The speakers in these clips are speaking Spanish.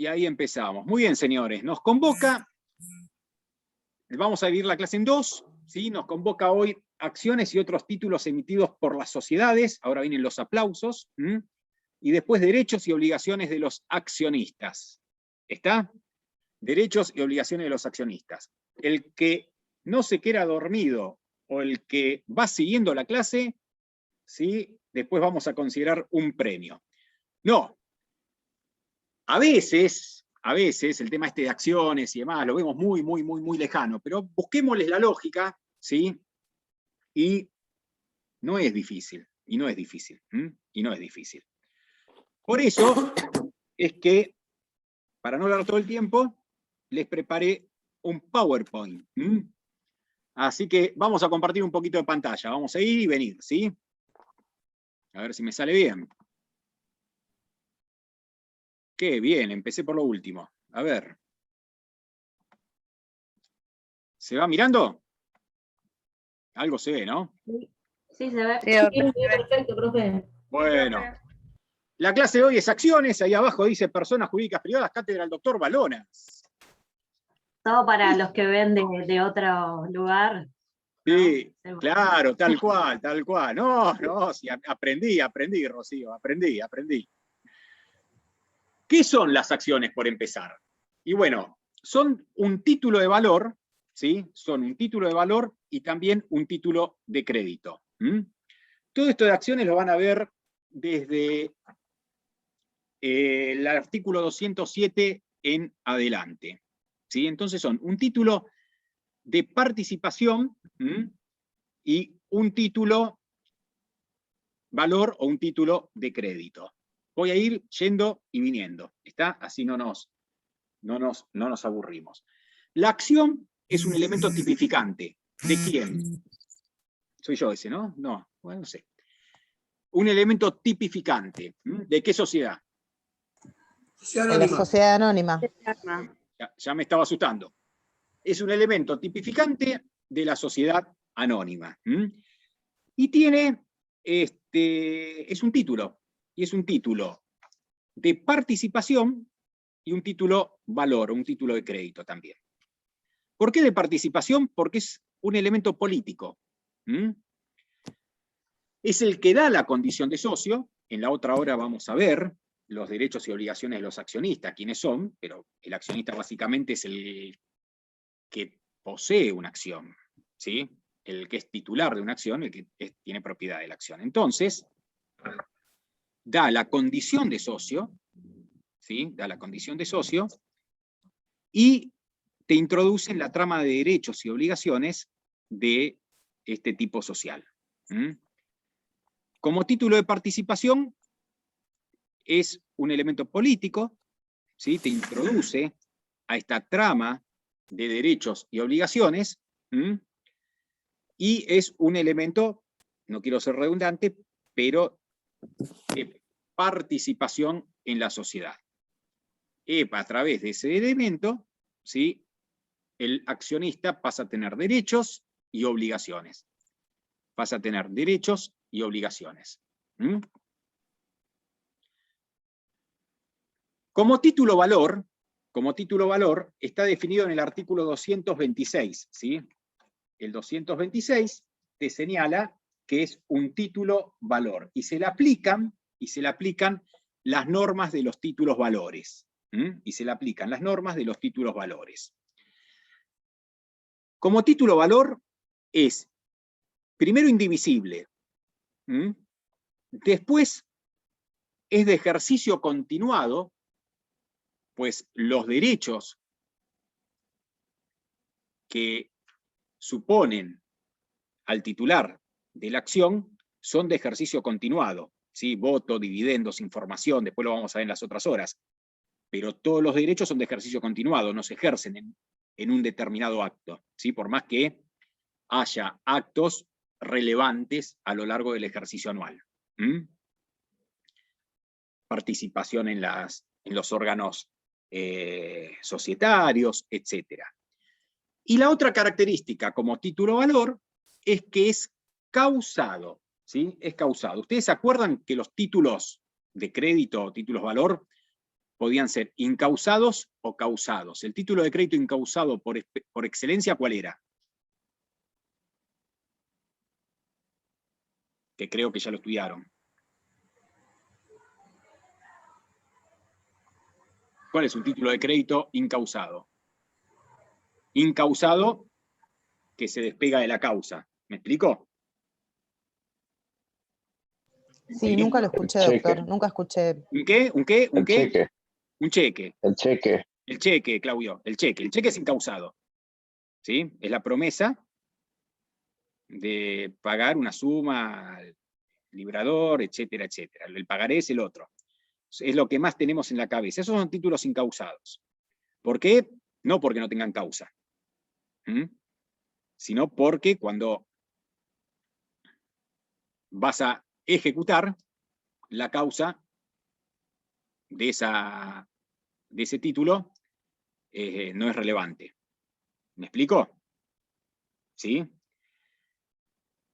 Y ahí empezamos. Muy bien, señores. Nos convoca, vamos a dividir la clase en dos, ¿sí? Nos convoca hoy acciones y otros títulos emitidos por las sociedades. Ahora vienen los aplausos. Y después derechos y obligaciones de los accionistas. ¿Está? Derechos y obligaciones de los accionistas. El que no se queda dormido o el que va siguiendo la clase, ¿sí? Después vamos a considerar un premio. No. A veces el tema este de acciones y demás, lo vemos muy lejano, pero busquémosles la lógica, ¿sí? Y no es difícil, y no es difícil. Por eso es que, para no hablar todo el tiempo, les preparé un PowerPoint. Así que vamos a compartir un poquito de pantalla, vamos a ir y venir, ¿sí? A ver si me sale bien. Qué bien, empecé por lo último. A ver. ¿Se va mirando? Algo se ve, ¿no? Sí, se ve. Sí, Perfecto, profe. Bueno. La clase de hoy es acciones, ahí abajo dice personas jurídicas privadas, cátedra del doctor Balonas. Todo para los que ven de otro lugar. Sí, ¿no? claro, tal cual. No, sí, aprendí, Rocío, aprendí. ¿Qué son las acciones, por empezar? Y bueno, son un título de valor, ¿sí? Son un título de valor y también un título de crédito. Todo esto de acciones lo van a ver desde el artículo 207 en adelante. ¿Sí? Entonces son un título de participación y un título valor o un título de crédito. Voy a ir yendo y viniendo, ¿está? Así no nos aburrimos. La acción es un elemento tipificante. ¿De quién? Soy yo ese, ¿no? No, bueno, no sé. Un elemento tipificante. ¿De qué sociedad? De la sociedad anónima. Ya me estaba asustando. Es un elemento tipificante de la sociedad anónima. Y tiene, es un título, y es un título de participación y un título valor, un título de crédito también. ¿Por qué de participación? Porque es un elemento político. Es el que da la condición de socio. En la otra hora vamos a ver los derechos y obligaciones de los accionistas, quiénes son, pero el accionista básicamente es el que posee una acción, ¿sí? El que es titular de una acción, el que tiene propiedad de la acción. Entonces, da la condición de socio, ¿sí? Da la condición de socio, y te introduce en la trama de derechos y obligaciones de este tipo social. Como título de participación, es un elemento político, ¿sí? Te introduce a esta trama de derechos y obligaciones, y es un elemento, no quiero ser redundante, pero de participación en la sociedad. A través de ese elemento, ¿sí? El accionista pasa a tener derechos y obligaciones. Pasa a tener derechos y obligaciones. Como título valor está definido en el artículo 226, ¿sí? El 226 te señala que es un título valor, y se le aplican las normas de los títulos valores. Como título valor es, primero, indivisible, después es de ejercicio continuado, pues los derechos que suponen al titular de la acción son de ejercicio continuado, ¿sí? Voto, dividendos, información, después lo vamos a ver en las otras horas, pero todos los derechos son de ejercicio continuado, no se ejercen en un determinado acto, ¿sí? Por más que haya actos relevantes a lo largo del ejercicio anual. Participación en los órganos societarios, etc. Y la otra característica como título valor es que es causado, ¿sí? Es causado. ¿Ustedes se acuerdan que los títulos de crédito o títulos valor podían ser incausados o causados. El título de crédito incausado por excelencia, ¿cuál era? Que creo que ya lo estudiaron. ¿Cuál es un título de crédito incausado? Incausado que se despega de la causa. ¿Me explico? Sí, nunca lo escuché, doctor. Nunca escuché. ¿Un qué? ¿Un qué? ¿Un qué? Cheque. Un cheque. El cheque. El cheque, Claudio. El cheque. El cheque es incausado. ¿Sí? Es la promesa de pagar una suma al librador, etcétera, etcétera. El pagaré es el otro. Es lo que más tenemos en la cabeza. Esos son títulos incausados. ¿Por qué? No porque no tengan causa. Sino porque cuando vas a ejecutar la causa de ese título, no es relevante. ¿Me explico? ¿Sí?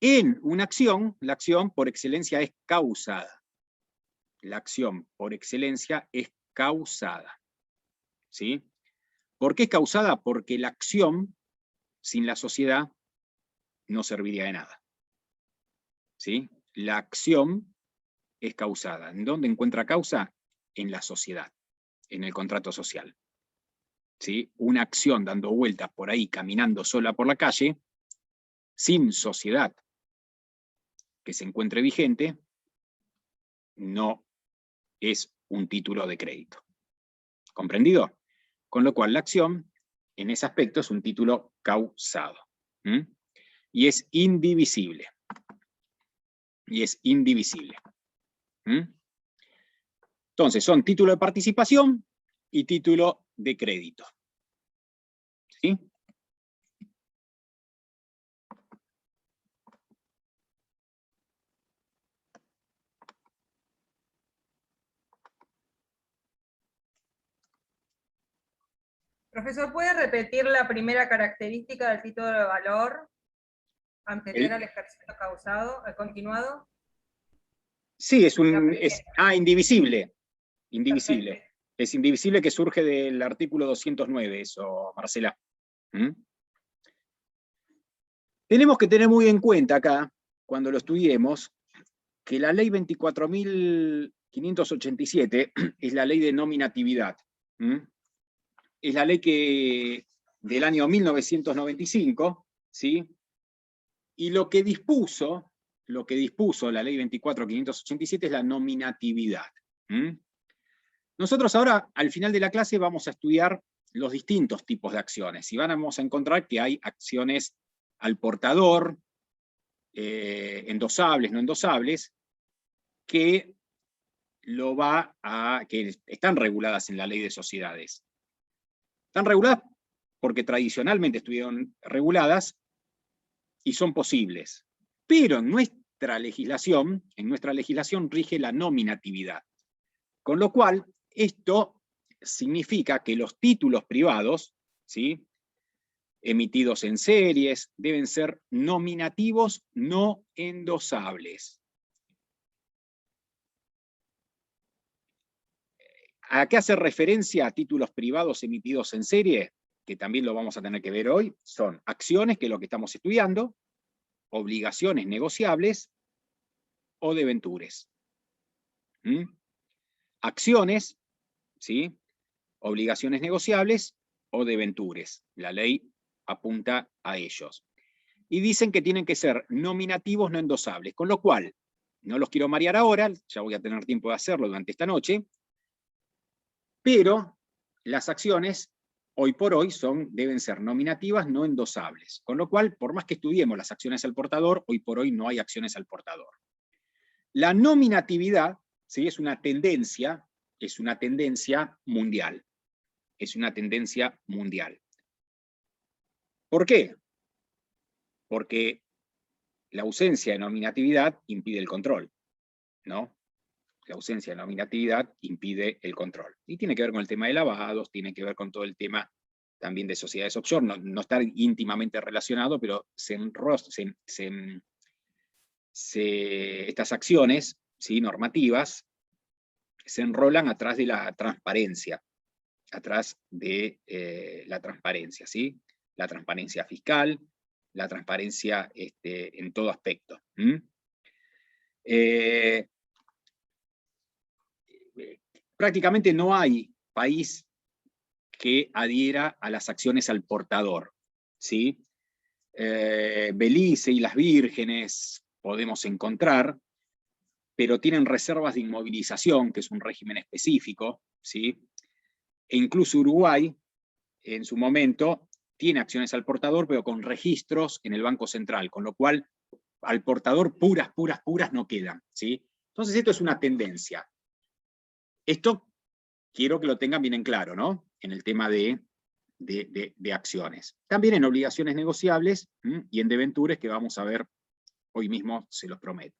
En una acción, la acción por excelencia es causada. La acción por excelencia es causada. ¿Sí? ¿Por qué es causada? Porque la acción sin la sociedad no serviría de nada. ¿Sí? La acción es causada. ¿En dónde encuentra causa? En la sociedad, en el contrato social. ¿Sí? Una acción dando vueltas por ahí, caminando sola por la calle, sin sociedad que se encuentre vigente, no es un título de crédito. ¿Comprendido? Con lo cual la acción, en ese aspecto, es un título causado. Y es indivisible. Y es indivisible. Entonces, son título de participación y título de crédito. ¿Sí? Profesor, ¿puede repetir la primera característica del título de valor anterior al ejercicio causado, al continuado? Sí, indivisible. Indivisible. Perfecto. Es indivisible, que surge del artículo 209, eso, Marcela. Tenemos que tener muy en cuenta acá, cuando lo estudiemos, que la ley 24.587 es la ley de nominatividad. Es la ley del año 1995, ¿sí? Y lo que dispuso la ley 24.587 es la nominatividad. Nosotros ahora, al final de la clase, vamos a estudiar los distintos tipos de acciones, y vamos a encontrar que hay acciones al portador, endosables, no endosables, que están reguladas en la ley de sociedades. Están reguladas porque tradicionalmente estuvieron reguladas y son posibles. Pero en nuestra legislación rige la nominatividad. Con lo cual, esto significa que los títulos privados, ¿sí?, emitidos en series, deben ser nominativos, no endosables. ¿A qué hace referencia a títulos privados emitidos en serie? Que también lo vamos a tener que ver hoy. Son acciones, que es lo que estamos estudiando, obligaciones negociables o debentures. Acciones, ¿sí?, obligaciones negociables o debentures. La ley apunta a ellos. Y dicen que tienen que ser nominativos, no endosables. Con lo cual, no los quiero marear ahora, ya voy a tener tiempo de hacerlo durante esta noche, pero las acciones, hoy por hoy, deben ser nominativas, no endosables. Con lo cual, por más que estudiemos las acciones al portador, hoy por hoy no hay acciones al portador. La nominatividad, ¿sí?, es una tendencia mundial. Es una tendencia mundial. ¿Por qué? Porque la ausencia de nominatividad impide el control, ¿no? La ausencia de nominatividad impide el control. Y tiene que ver con el tema de lavados, tiene que ver con todo el tema también de sociedades offshore, no está íntimamente relacionado, pero estas acciones, ¿sí?, normativas, se enrolan atrás de la transparencia, ¿sí? La transparencia fiscal, la transparencia en todo aspecto. Prácticamente no hay país que adhiera a las acciones al portador, ¿sí? Belice y las Vírgenes podemos encontrar, pero tienen reservas de inmovilización, que es un régimen específico, ¿sí? E incluso Uruguay, en su momento, tiene acciones al portador, pero con registros en el Banco Central, con lo cual al portador puras no quedan, ¿sí? Entonces esto es una tendencia. Esto quiero que lo tengan bien en claro, ¿no? En el tema de acciones. También en obligaciones negociables y en debentures, que vamos a ver hoy mismo, se los prometo.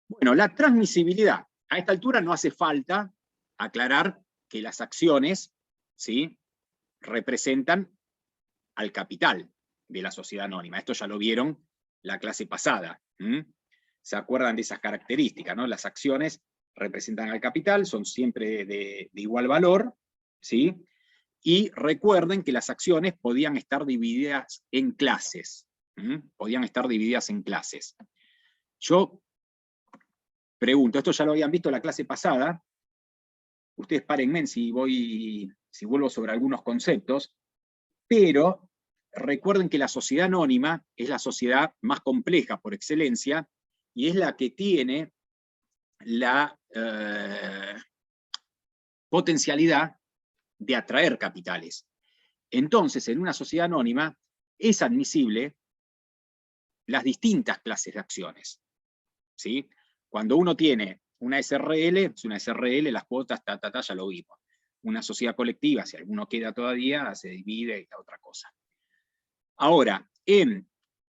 Bueno, la transmisibilidad. A esta altura no hace falta aclarar que las acciones, ¿sí?, representan al capital de la sociedad anónima. Esto ya lo vieron la clase pasada. ¿Se acuerdan de esas características, ¿no? Las acciones representan al capital, son siempre de igual valor, ¿sí? Y recuerden que las acciones podían estar divididas en clases. Podían estar divididas en clases. Yo pregunto, esto ya lo habían visto la clase pasada, ustedes párenme si vuelvo sobre algunos conceptos, pero recuerden que la sociedad anónima es la sociedad más compleja por excelencia, y es la que tiene la potencialidad de atraer capitales. Entonces, en una sociedad anónima es admisible las distintas clases de acciones, ¿sí? Cuando uno tiene una SRL, es una SRL, las cuotas, ya lo vimos. Una sociedad colectiva, si alguno queda todavía, se divide a otra cosa. Ahora, en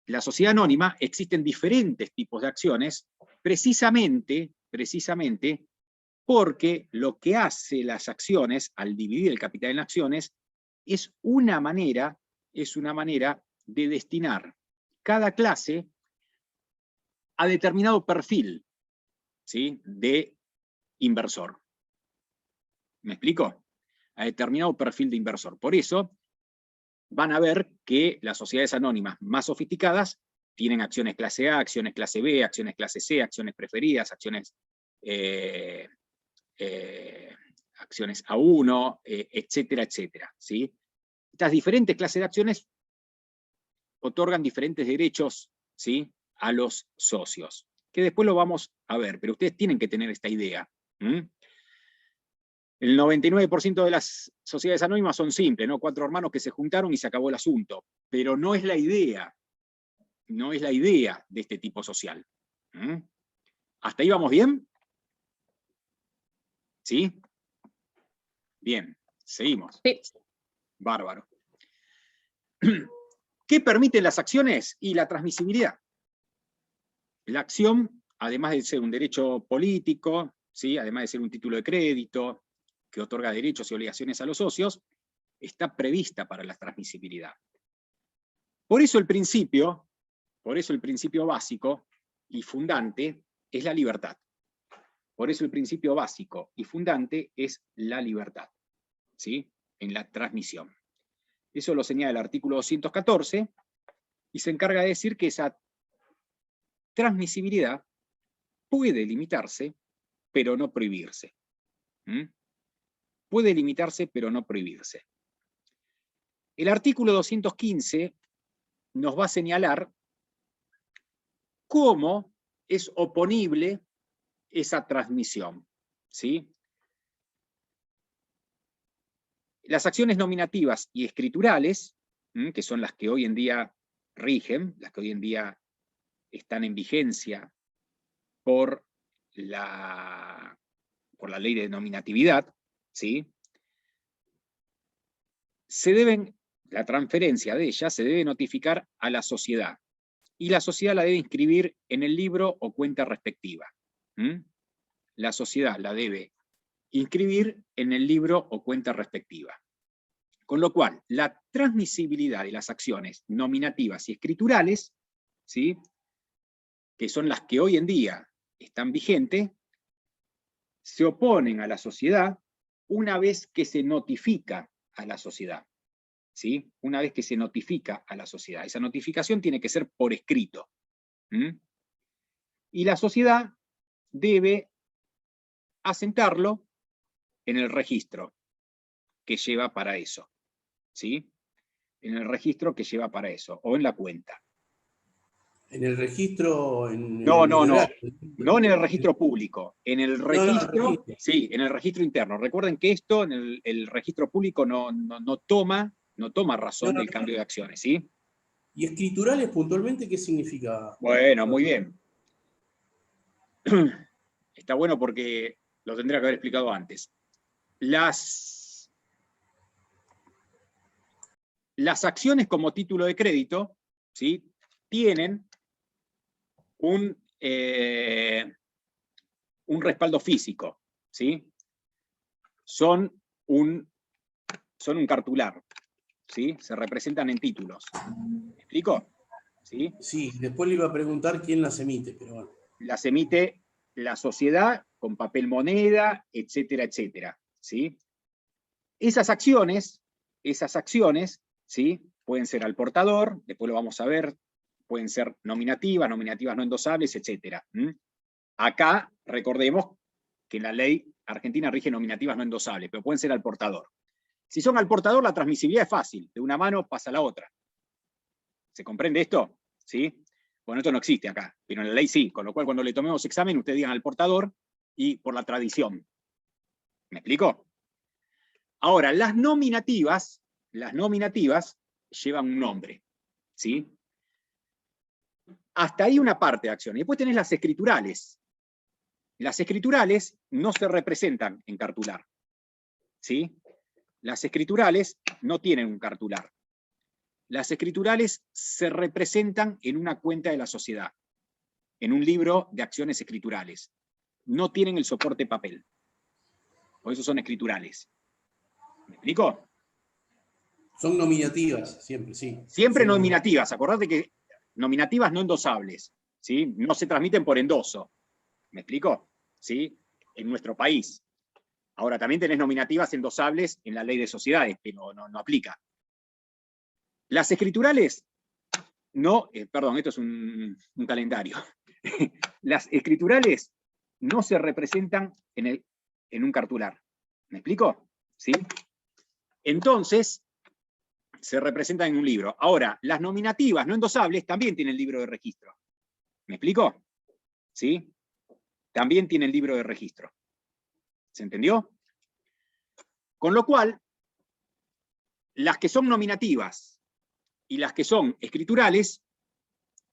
la sociedad anónima existen diferentes tipos de acciones, precisamente porque lo que hace las acciones, al dividir el capital en acciones, es una manera de destinar cada clase a determinado perfil, ¿sí?, de inversor. ¿Me explico? A determinado perfil de inversor. Por eso van a ver que las sociedades anónimas más sofisticadas tienen acciones clase A, acciones clase B, acciones clase C, acciones preferidas, acciones A1, etcétera, etcétera, ¿sí? Estas diferentes clases de acciones otorgan diferentes derechos, ¿sí?, a los socios, que después lo vamos a ver, pero ustedes tienen que tener esta idea. El 99% de las sociedades anónimas son simples, ¿no? 4 hermanos que se juntaron y se acabó el asunto, pero no es la idea, de este tipo social. ¿Hasta ahí vamos bien? ¿Sí? Bien, seguimos. Sí. Bárbaro. ¿Qué permiten las acciones? Y la transmisibilidad. La acción, además de ser un derecho político, ¿sí?, además de ser un título de crédito que otorga derechos y obligaciones a los socios, está prevista para la transmisibilidad. Por eso el principio básico y fundante es la libertad. Por eso el principio básico y fundante es la libertad, ¿sí?, en la transmisión. Eso lo señala el artículo 214, y se encarga de decir que esa transmisibilidad puede limitarse, pero no prohibirse. Puede limitarse, pero no prohibirse. El artículo 215 nos va a señalar cómo es oponible esa transmisión, ¿sí? Las acciones nominativas y escriturales, que son las que hoy en día rigen, las que hoy en día están en vigencia por la ley de nominatividad, ¿sí?, la transferencia de ellas se debe notificar a la sociedad, y la sociedad la debe inscribir en el libro o cuenta respectiva. La sociedad la debe inscribir en el libro o cuenta respectiva. Con lo cual, la transmisibilidad de las acciones nominativas y escriturales, ¿sí?, que son las que hoy en día están vigentes, se oponen a la sociedad una vez que se notifica a la sociedad. ¿Sí? Una vez que se notifica a la sociedad. Esa notificación tiene que ser por escrito. Y la sociedad debe asentarlo en el registro que lleva para eso. ¿Sí? En el registro que lleva para eso, o en la cuenta. En el registro... No en el registro público, en el registro, registro. sí, en el registro interno. Recuerden que esto, en el registro público no toma razón del cambio de acciones, ¿sí? ¿Y escriturales puntualmente qué significa? Bueno, muy bien. Está bueno porque lo tendría que haber explicado antes. Las acciones como título de crédito, ¿sí? Tienen un respaldo físico, ¿sí? Son un cartular, ¿sí? Se representan en títulos. ¿Me explico? ¿Sí? Sí, después le iba a preguntar quién las emite, pero bueno. Las emite la sociedad con papel moneda, etcétera, etcétera, ¿sí? Esas acciones, ¿sí? Pueden ser al portador, después lo vamos a ver, pueden ser nominativas no endosables, etcétera. Acá, recordemos que en la ley argentina rige nominativas no endosables, pero pueden ser al portador. Si son al portador, la transmisibilidad es fácil, de una mano pasa a la otra. ¿Se comprende esto? ¿Sí? Bueno, esto no existe acá, pero en la ley sí, con lo cual cuando le tomemos examen, ustedes digan al portador y por la tradición. ¿Me explico? Ahora, las nominativas llevan un nombre, ¿sí? Hasta ahí una parte de acción. Y después tenés las escriturales. Las escriturales no se representan en cartular, ¿sí? Las escriturales no tienen un cartular. Las escriturales se representan en una cuenta de la sociedad, en un libro de acciones escriturales. No tienen el soporte papel. Por eso son escriturales. ¿Me explico? Son nominativas, siempre, sí. Siempre Son nominativas. Acordate que nominativas no endosables, ¿sí? No se transmiten por endoso. ¿Me explico? ¿Sí? En nuestro país. Ahora, también tenés nominativas endosables en la ley de sociedades, pero no aplica. Las escriturales, no, perdón, esto es un calendario. Las escriturales no se representan en un cartular. ¿Me explico? ¿Sí? Entonces, se representan en un libro. Ahora, las nominativas no endosables también tienen libro de registro. ¿Me explico? ¿Sí? También tienen libro de registro. ¿Se entendió? Con lo cual, las que son nominativas y las que son escriturales,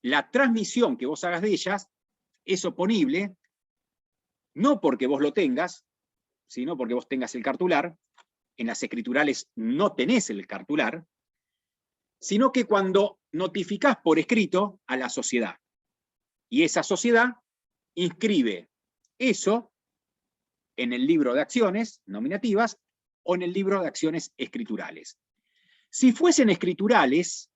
la transmisión que vos hagas de ellas es oponible, no porque vos lo tengas, sino porque vos tengas el cartular. En las escriturales no tenés el cartular, sino que cuando notificás por escrito a la sociedad, y esa sociedad inscribe eso en el libro de acciones nominativas o en el libro de acciones escriturales. Si fuesen escriturales,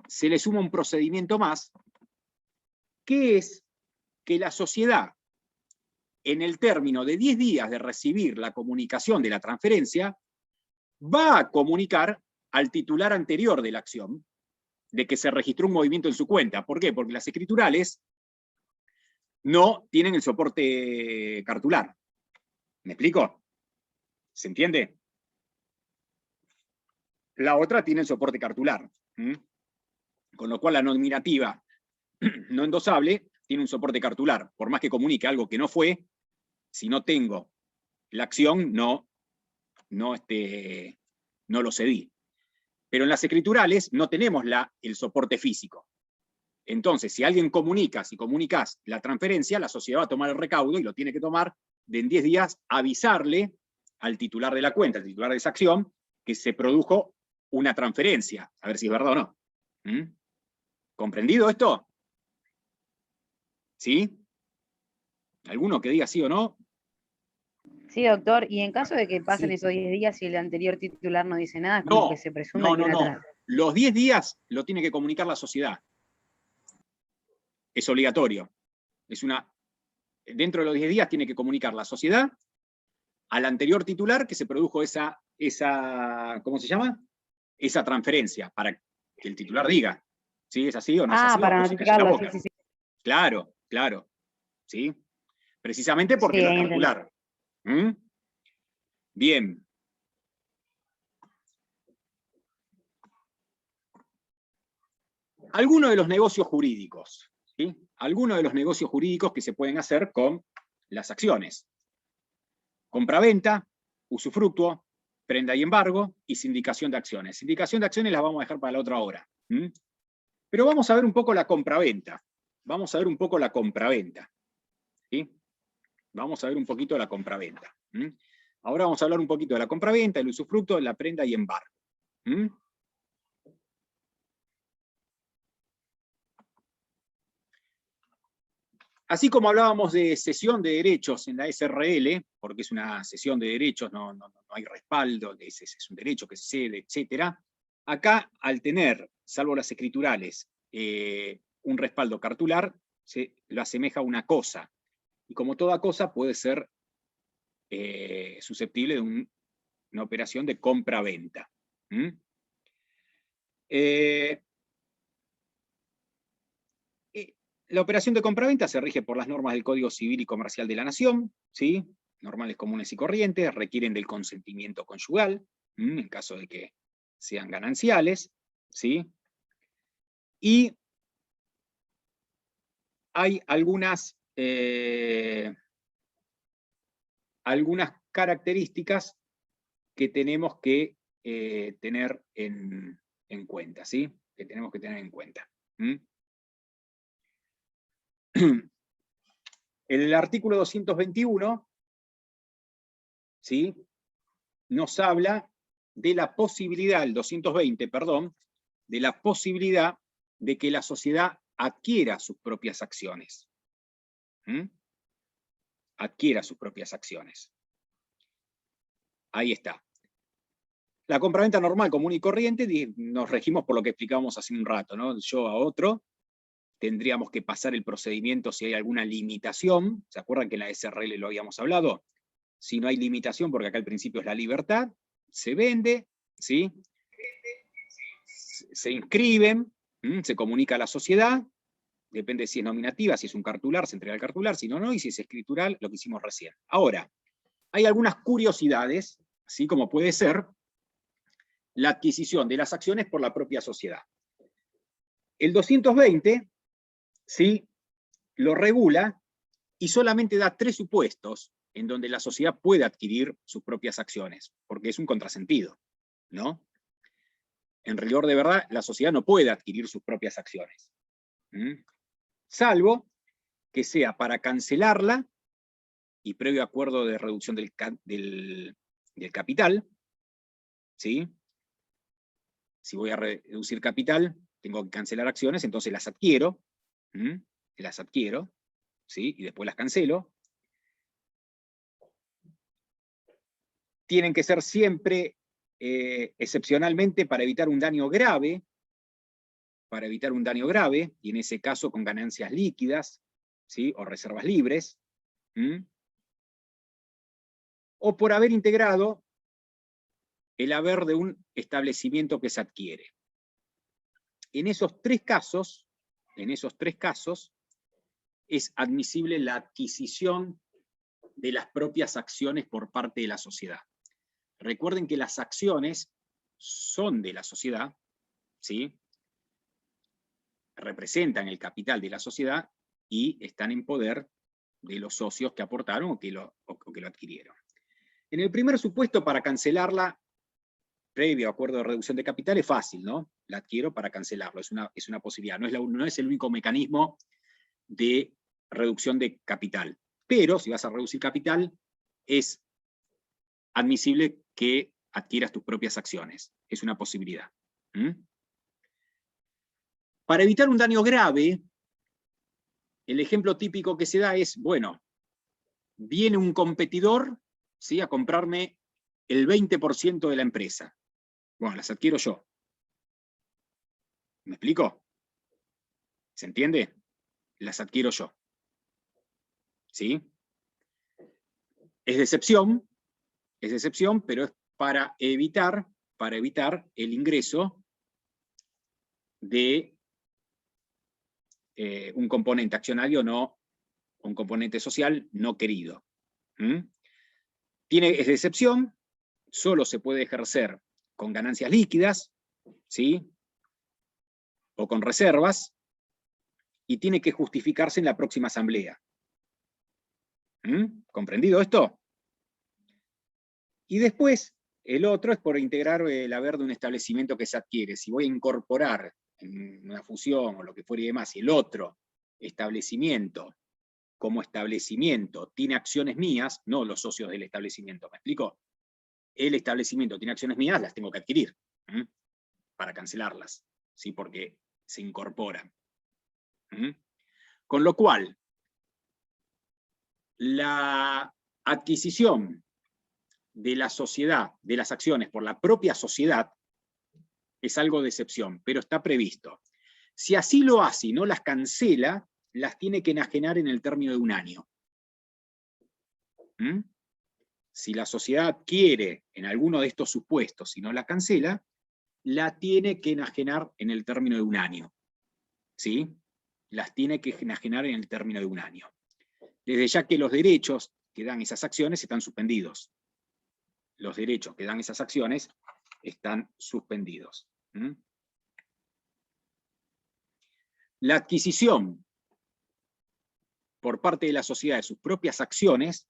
se le suma un procedimiento más, que es que la sociedad, en el término de 10 días de recibir la comunicación de la transferencia, va a comunicar al titular anterior de la acción de que se registró un movimiento en su cuenta. ¿Por qué? Porque las escriturales no tienen el soporte cartular. ¿Me explico? ¿Se entiende? La otra tiene el soporte cartular. Con lo cual la nominativa no endosable tiene un soporte cartular. Por más que comunique algo que no fue, si no tengo la acción, no lo cedí. Pero en las escriturales no tenemos el soporte físico. Entonces, si alguien comunica, si comunicas la transferencia, la sociedad va a tomar el recaudo y lo tiene que tomar de en 10 días, avisarle al titular de la cuenta, al titular de esa acción, que se produjo una transferencia, a ver si es verdad o no. ¿Comprendido esto? ¿Sí? ¿Alguno que diga sí o no? Sí, doctor, y en caso de que pasen Sí. esos 10 días y el anterior titular no dice nada, es como que se presume que viene atrás. Los 10 días lo tiene que comunicar la sociedad. Es obligatorio. Es una dentro de los 10 días tiene que comunicar la sociedad al anterior titular que se produjo esa ¿cómo se llama? Esa transferencia, para que el titular diga, ¿sí? ¿Es así o no es así? Para O no se calle la notificarlo, boca. sí, sí, sí. Claro, claro, ¿sí? Precisamente porque Sí, lo ahí entendí. calcular. ¿Mm? Bien. Algunos de los negocios jurídicos, ¿sí? Algunos de los negocios jurídicos que se pueden hacer con las acciones. Compraventa, usufructuo, prenda y embargo, y sindicación de acciones. Sindicación de acciones la vamos a dejar para la otra hora. Pero vamos a ver un poco la compraventa. Vamos a ver un poco la compraventa. ¿Sí? Vamos a ver un poquito la compraventa. Ahora vamos a hablar un poquito de la compraventa, el usufructo, la prenda y embargo. Así como hablábamos de cesión de derechos en la SRL, porque es una cesión de derechos, no hay respaldo, es un derecho que se cede, etc. Acá, al tener, salvo las escriturales, un respaldo cartular, se lo asemeja a una cosa. Y como toda cosa puede ser susceptible de una operación de compra-venta. La operación de compraventa se rige por las normas del Código Civil y Comercial de la Nación, ¿sí? Normales comunes y corrientes, requieren del consentimiento conyugal, en caso de que sean gananciales, ¿sí? Y hay algunas características que tenemos que tener en cuenta, ¿sí? Que tenemos que tener en cuenta. El artículo 221, ¿sí? Nos habla de la posibilidad, el 220, perdón, de la posibilidad de que la sociedad adquiera sus propias acciones. Adquiera sus propias acciones. Ahí está. La compraventa normal, común y corriente, nos regimos por lo que explicábamos hace un rato, ¿no? Yo a otro, tendríamos que pasar el procedimiento si hay alguna limitación. ¿Se acuerdan que en la SRL lo habíamos hablado? Si no hay limitación, porque acá al principio es la libertad, se vende, ¿sí? Se inscriben, se comunica a la sociedad, depende si es nominativa, si es un cartular, se entrega el cartular, si no, no, y si es escritural, lo que hicimos recién. Ahora, hay algunas curiosidades, así como puede ser la adquisición de las acciones por la propia sociedad. El 220, ¿sí? Lo regula y solamente da 3 supuestos en donde la sociedad puede adquirir sus propias acciones, porque es un contrasentido, ¿no? En rigor de verdad, la sociedad no puede adquirir sus propias acciones. Salvo que sea para cancelarla y previo acuerdo de reducción del capital, ¿sí? Si voy a reducir capital, tengo que cancelar acciones, entonces las adquiero, ¿sí? Y después las cancelo. Tienen que ser siempre, excepcionalmente, para evitar un daño grave, y en ese caso con ganancias líquidas, ¿sí? O reservas libres, o por haber integrado el haber de un establecimiento que se adquiere. En esos tres casos, es admisible la adquisición de las propias acciones por parte de la sociedad. Recuerden que las acciones son de la sociedad, ¿sí? Representan el capital de la sociedad y están en poder de los socios que aportaron o que lo adquirieron. En el primer supuesto, para cancelarla, previo acuerdo de reducción de capital, es fácil, ¿no? La adquiero para cancelarlo, es una posibilidad, no es el único mecanismo de reducción de capital. Pero si vas a reducir capital, es admisible que adquieras tus propias acciones. Es una posibilidad. Para evitar un daño grave, el ejemplo típico que se da es, bueno, viene un competidor, ¿sí? A comprarme el 20% de la empresa. Bueno, las adquiero yo. ¿Me explico? ¿Se entiende? Las adquiero yo. ¿sí? Es de excepción, pero es para evitar el ingreso de un componente accionario no, un componente social no querido. Es de excepción, solo se puede ejercer con ganancias líquidas, ¿sí? O con reservas, y tiene que justificarse en la próxima asamblea. ¿Comprendido esto? Y después, el otro es por integrar el haber de un establecimiento que se adquiere. Si voy a incorporar en una fusión o lo que fuera y demás, y el otro establecimiento, como establecimiento, tiene acciones mías, no los socios del establecimiento, ¿me explico? El establecimiento tiene acciones mías, las tengo que adquirir, para cancelarlas, ¿sí? Porque se incorporan. Con lo cual, la adquisición de la sociedad, de las acciones por la propia sociedad, es algo de excepción, pero está previsto. Si así lo hace y no las cancela, las tiene que enajenar en el término de un año. Si la sociedad adquiere en alguno de estos supuestos y no la cancela, la tiene que enajenar en el término de un año. ¿Sí? Las tiene que enajenar en el término de un año. Desde ya que los derechos que dan esas acciones están suspendidos. Los derechos que dan esas acciones están suspendidos. La adquisición por parte de la sociedad de sus propias acciones,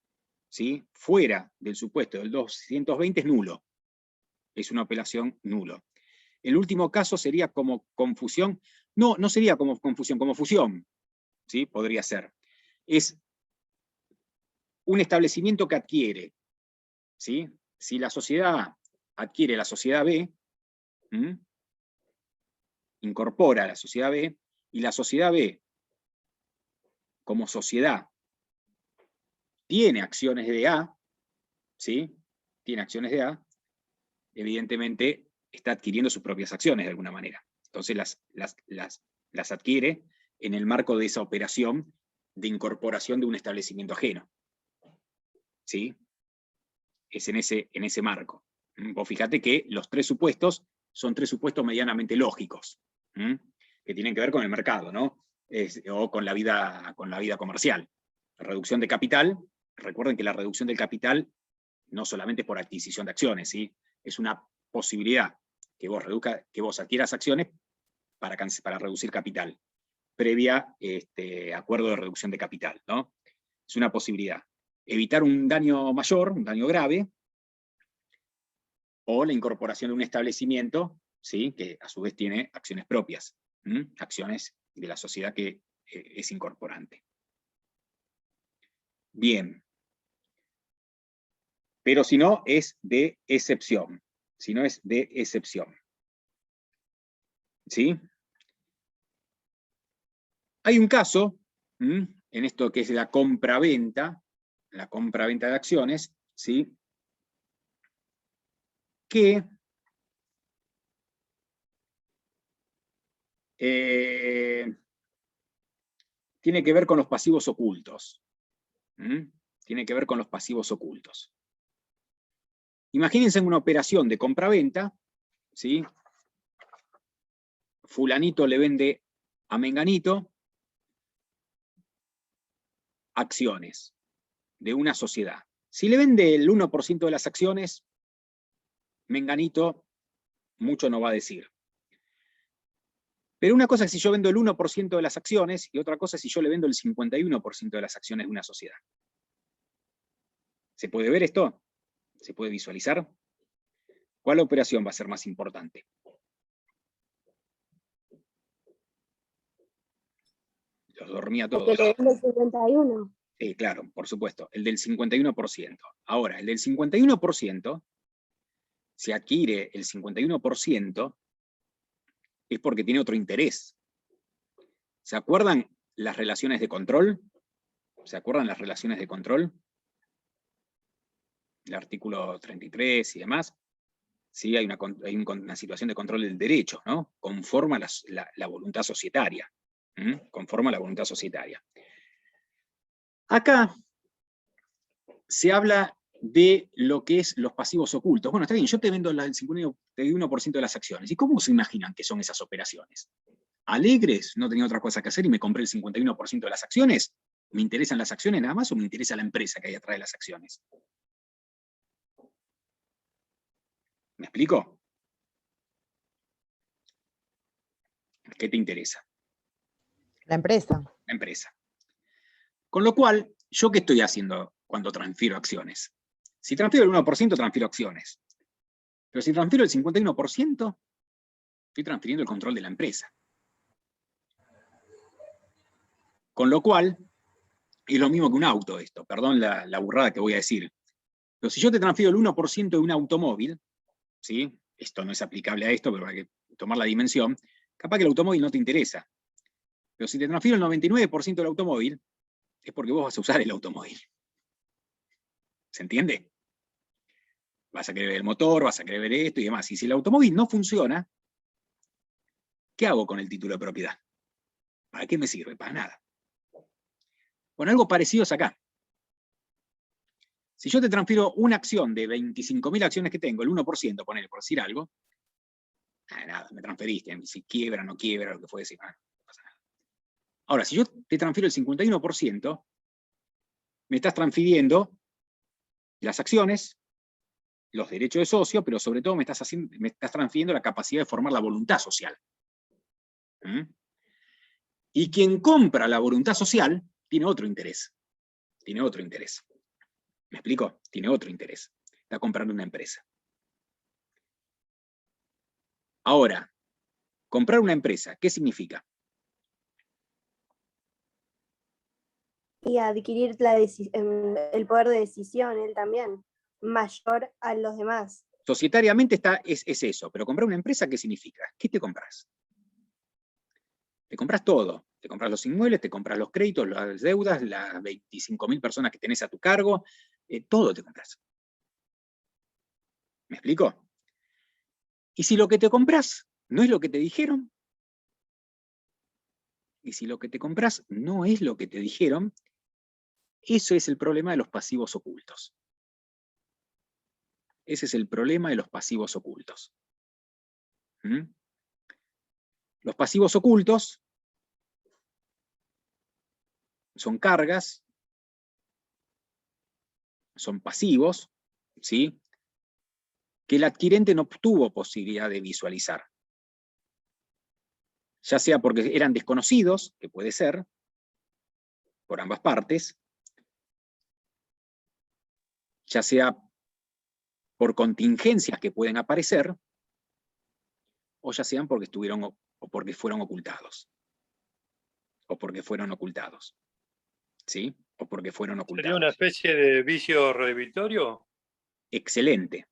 ¿sí? Fuera del supuesto del 220 es nulo. Es una operación nulo. El último caso sería como confusión. No sería como confusión, como fusión. ¿Sí? Podría ser. Es un establecimiento que adquiere. ¿Sí? Si la sociedad adquiere la sociedad B, incorpora a la sociedad B, y la sociedad B, como sociedad, tiene acciones de A, ¿sí? Tiene acciones de A, evidentemente está adquiriendo sus propias acciones de alguna manera. Entonces las adquiere en el marco de esa operación de incorporación de un establecimiento ajeno. ¿Sí? Es en ese marco. Vos fíjate que los tres supuestos son tres supuestos medianamente lógicos, que tienen que ver con el mercado, ¿no? O con la vida comercial. La reducción de capital, recuerden que la reducción del capital no solamente es por adquisición de acciones, ¿sí? Es una posibilidad que vos adquieras acciones para reducir capital, previa acuerdo de reducción de capital, ¿no? Es una posibilidad. Evitar un daño mayor, un daño grave, o la incorporación de un establecimiento, ¿sí? Que a su vez tiene acciones propias, acciones de la sociedad que es incorporante. Bien. Pero si no, es de excepción. Si no, es de excepción. ¿Sí? Hay un caso, en esto que es la compra-venta de acciones, ¿sí? Que tiene que ver con los pasivos ocultos. Tiene que ver con los pasivos ocultos. Imagínense una operación de compra-venta, ¿sí? Fulanito le vende a Menganito acciones de una sociedad. Si le vende el 1% de las acciones, Menganito mucho no va a decir. Pero una cosa es si yo vendo el 1% de las acciones y otra cosa es si yo le vendo el 51% de las acciones de una sociedad. ¿Se puede ver esto? ¿Se puede visualizar? ¿Cuál operación va a ser más importante? Los dormía todos. El del 51. Sí, claro, por supuesto. El del 51%. Ahora, el del 51%, si adquiere el 51%, es porque tiene otro interés. ¿Se acuerdan las relaciones de control? ¿Se acuerdan las relaciones de control? El artículo 33 y demás. Sí, hay una situación de control del derecho, ¿no? Conforma la voluntad societaria. Conforma la voluntad societaria. Acá se habla de lo que es los pasivos ocultos. Bueno, está bien, yo te vendo el 51% de las acciones. ¿Y cómo se imaginan que son esas operaciones? ¿Alegres? No tenía otra cosa que hacer y me compré el 51% de las acciones. ¿Me interesan las acciones nada más o me interesa la empresa que hay atrás de las acciones? ¿Me explico? ¿Qué te interesa? La empresa. La empresa. Con lo cual, ¿yo qué estoy haciendo cuando transfiero acciones? Si transfiero el 1%, transfiero acciones. Pero si transfiero el 51%, estoy transfiriendo el control de la empresa. Con lo cual, es lo mismo que un auto esto. Perdón la burrada que voy a decir. Pero si yo te transfiero el 1% de un automóvil, ¿sí? Esto no es aplicable a esto, pero hay que tomar la dimensión, capaz que el automóvil no te interesa. Pero si te transfiero el 99% del automóvil, es porque vos vas a usar el automóvil. ¿Se entiende? Vas a querer ver el motor, vas a querer ver esto y demás. Y si el automóvil no funciona, ¿qué hago con el título de propiedad? ¿Para qué me sirve? Para nada. Bueno, algo parecido es acá. Si yo te transfiero una acción de 25.000 acciones que tengo, el 1%, ponele por decir algo, nada, me transferiste. Si quiebra, no quiebra, lo que fue decir, no pasa nada. Ahora, si yo te transfiero el 51%, me estás transfiriendo las acciones, los derechos de socio, pero sobre todo me estás transfiriendo la capacidad de formar la voluntad social. ¿Mm? Y quien compra la voluntad social tiene otro interés. Tiene otro interés. ¿Me explico? Tiene otro interés. Está comprando una empresa. Ahora, comprar una empresa, ¿qué significa? Y adquirir el poder de decisión, él también, mayor a los demás. Societariamente es eso, pero comprar una empresa, ¿qué significa? ¿Qué te compras? Te compras todo. Te compras los inmuebles, te compras los créditos, las deudas, las 25.000 personas que tenés a tu cargo, todo te compras. ¿Me explico? Y si lo que te compras no es lo que te dijeron, y si lo que te compras no es lo que te dijeron, eso es el problema de los pasivos ocultos. Ese es el problema de los pasivos ocultos. ¿Mm? Los pasivos ocultos son cargas, son pasivos, ¿sí? Que el adquirente no tuvo posibilidad de visualizar. Ya sea porque eran desconocidos, que puede ser, por ambas partes, ya sea por contingencias que pueden aparecer, o ya sean porque estuvieron o porque fueron ocultados. O porque fueron ocultados. ¿Sí? O porque fueron ocultados. ¿Sería una especie de vicio redivitorio? Excelente.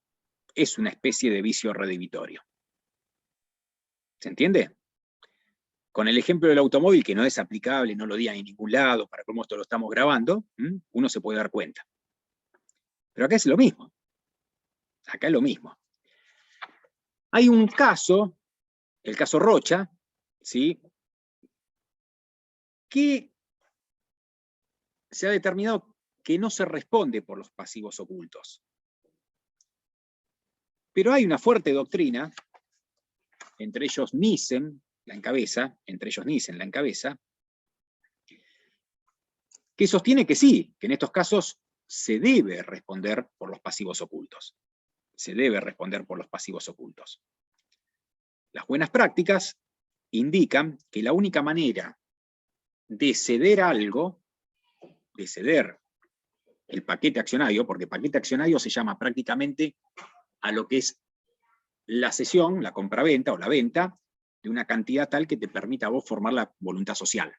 Es una especie de vicio redivitorio. ¿Se entiende? Con el ejemplo del automóvil, que no es aplicable, no lo digan en ningún lado, para cómo esto lo estamos grabando, uno se puede dar cuenta. Pero acá es lo mismo. Acá es lo mismo. Hay un caso, el caso Rocha, ¿sí? Que se ha determinado que no se responde por los pasivos ocultos. Pero hay una fuerte doctrina, entre ellos Nissen, la encabeza, que sostiene que sí, que en estos casos se debe responder por los pasivos ocultos. Se debe responder por los pasivos ocultos. Las buenas prácticas indican que la única manera de ceder algo, de ceder el paquete accionario, porque paquete accionario se llama prácticamente a lo que es la cesión, la compraventa o la venta, de una cantidad tal que te permita a vos formar la voluntad social.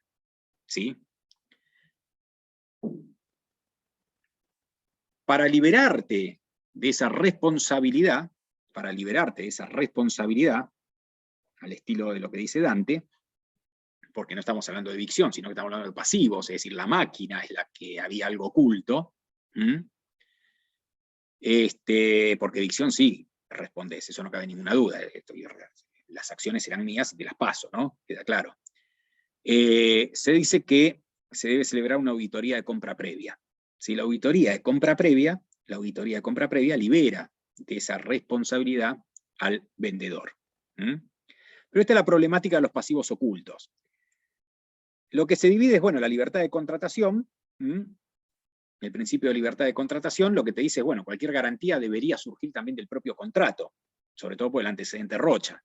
¿Sí? Para liberarte de esa responsabilidad, al estilo de lo que dice Dante, porque no estamos hablando de dicción, sino que estamos hablando de pasivos, es decir, la máquina es la que había algo oculto, porque dicción sí, respondes, eso no cabe ninguna duda, las acciones serán mías y te las paso, ¿no? Queda claro. Se dice que se debe celebrar una auditoría de compra previa. Si la auditoría de compra previa libera de esa responsabilidad al vendedor. Pero esta es la problemática de los pasivos ocultos. Lo que se divide es, bueno, la libertad de contratación. El principio de libertad de contratación lo que te dice, bueno, cualquier garantía debería surgir también del propio contrato, sobre todo por el antecedente Rocha,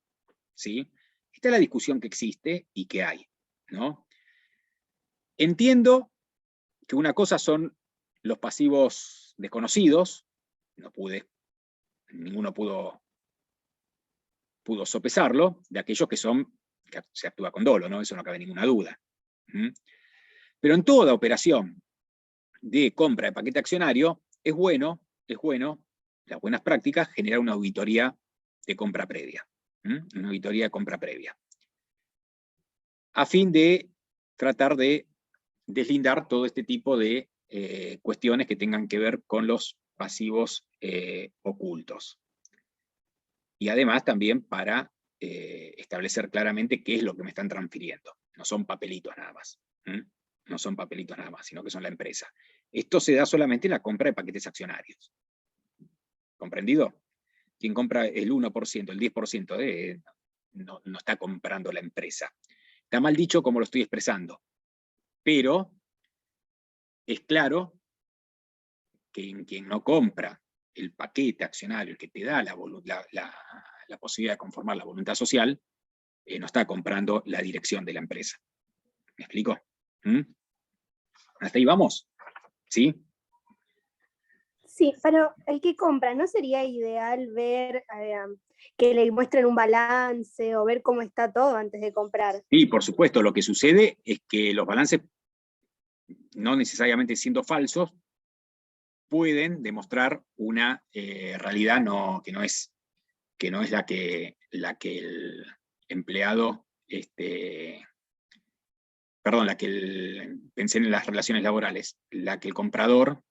¿sí? Esta es la discusión que existe y que hay, ¿no? Entiendo que una cosa son los pasivos desconocidos, ninguno pudo sopesarlo, de aquellos que se actúa con dolo, ¿no? Eso no cabe ninguna duda. Pero en toda operación de compra de paquete accionario, es bueno, las buenas prácticas, generar una auditoría de compra previa. Una auditoría de compra previa. A fin de tratar de deslindar todo este tipo de cuestiones que tengan que ver con los pasivos ocultos. Y además también para establecer claramente qué es lo que me están transfiriendo. No son papelitos nada más. No son papelitos nada más, sino que son la empresa. Esto se da solamente en la compra de paquetes accionarios. ¿Comprendido? Quien compra el 1%, el 10%, no está comprando la empresa. Está mal dicho como lo estoy expresando. Pero es claro que quien no compra el paquete accionario, el que te da la posibilidad de conformar la voluntad social, no está comprando la dirección de la empresa. ¿Me explico? ¿Hasta ahí vamos? ¿Sí? Sí, pero el que compra, ¿no sería ideal ver que le muestren un balance o ver cómo está todo antes de comprar? Sí, por supuesto. Lo que sucede es que los balances, no necesariamente siendo falsos, pueden demostrar una realidad que no es la que el empleado, pensé en las relaciones laborales, la que el comprador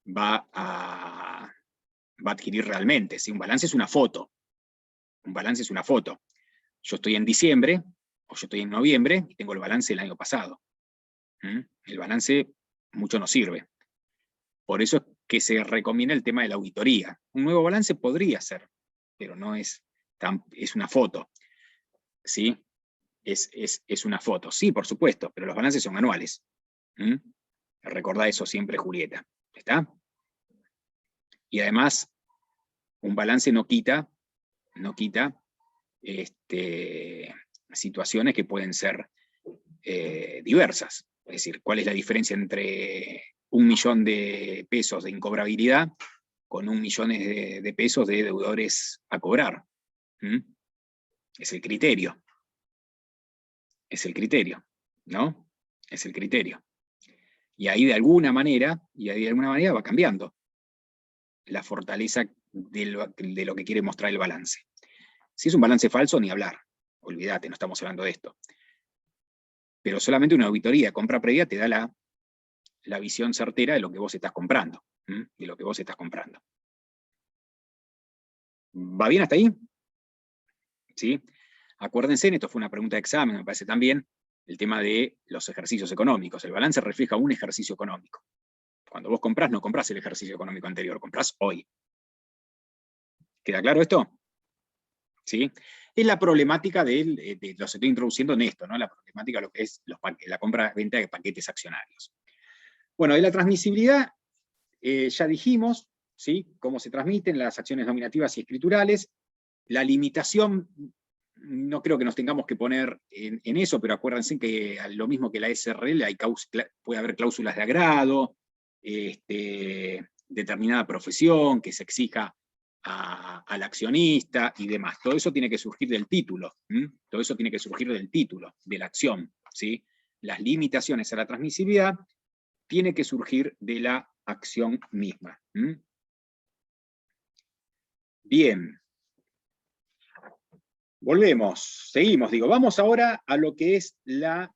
va a adquirir realmente. ¿Sí? Un balance es una foto. Un balance es una foto. Yo estoy en diciembre, o yo estoy en noviembre, y tengo el balance del año pasado. El balance mucho no sirve. Por eso es que se recomienda el tema de la auditoría. Un nuevo balance podría ser, pero no es una foto. ¿Sí? Es una foto. Sí, por supuesto, pero los balances son anuales. Recordá eso siempre, Julieta. ¿Está? Y además, un balance no quita situaciones que pueden ser diversas. Es decir, ¿cuál es la diferencia entre 1 millón de pesos de incobrabilidad con 1 millón de pesos de deudores a cobrar? Es el criterio. Es el criterio, ¿no? Es el criterio. Y ahí de alguna manera va cambiando la fortaleza de lo que quiere mostrar el balance. Si es un balance falso, ni hablar. Olvídate, no estamos hablando de esto. Pero solamente una auditoría de compra previa te da la visión certera de lo que vos estás comprando. De lo que vos estás comprando. ¿Va bien hasta ahí? ¿Sí? Acuérdense, esto fue una pregunta de examen, me parece también, el tema de los ejercicios económicos. El balance refleja un ejercicio económico. Cuando vos comprás, no comprás el ejercicio económico anterior, comprás hoy. ¿Queda claro esto? ¿Sí? Es la problemática los estoy introduciendo en esto, ¿no? La problemática de lo que es la compra-venta de paquetes accionarios. Bueno, de la transmisibilidad, ya dijimos, ¿sí? Cómo se transmiten las acciones nominativas y escriturales. La limitación, no creo que nos tengamos que poner en eso, pero acuérdense que lo mismo que la SRL, puede haber cláusulas de agrado, determinada profesión, que se exija al accionista y demás. Todo eso tiene que surgir del título. Todo eso tiene que surgir del título, de la acción. ¿Sí? Las limitaciones a la transmisibilidad tienen que surgir de la acción misma. Bien. Volvemos, seguimos, vamos ahora a lo que es lo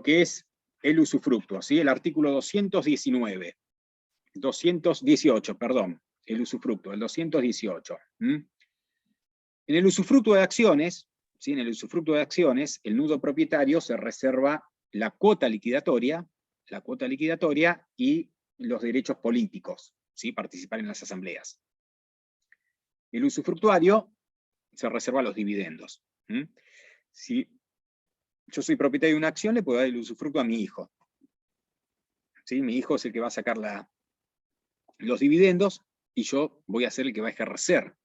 que es el usufructo, ¿sí? El artículo 218, perdón, el usufructo, el 218. En el usufructo de acciones, ¿sí? En el usufructo de acciones, el nudo propietario se reserva la cuota liquidatoria y los derechos políticos, ¿sí? Participar en las asambleas. El usufructuario se reserva los dividendos. Si yo soy propietario de una acción, le puedo dar el usufructo a mi hijo. ¿Sí? Mi hijo es el que va a sacar los dividendos, y yo voy a ser el que va a ejercer,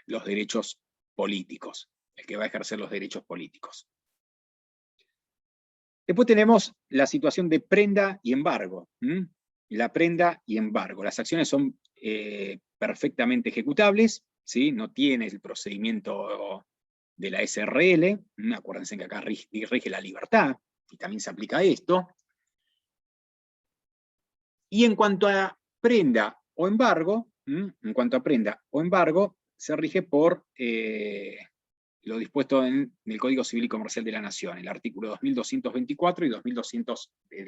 los derechos políticos. Después tenemos la situación de prenda y embargo. La prenda y embargo. Las acciones son perfectamente ejecutables, ¿sí? No tiene el procedimiento de la SRL. Acuérdense que acá rige la libertad, y también se aplica esto. Y en cuanto a prenda o embargo, se rige por lo dispuesto en el Código Civil y Comercial de la Nación, el artículo 2224 y del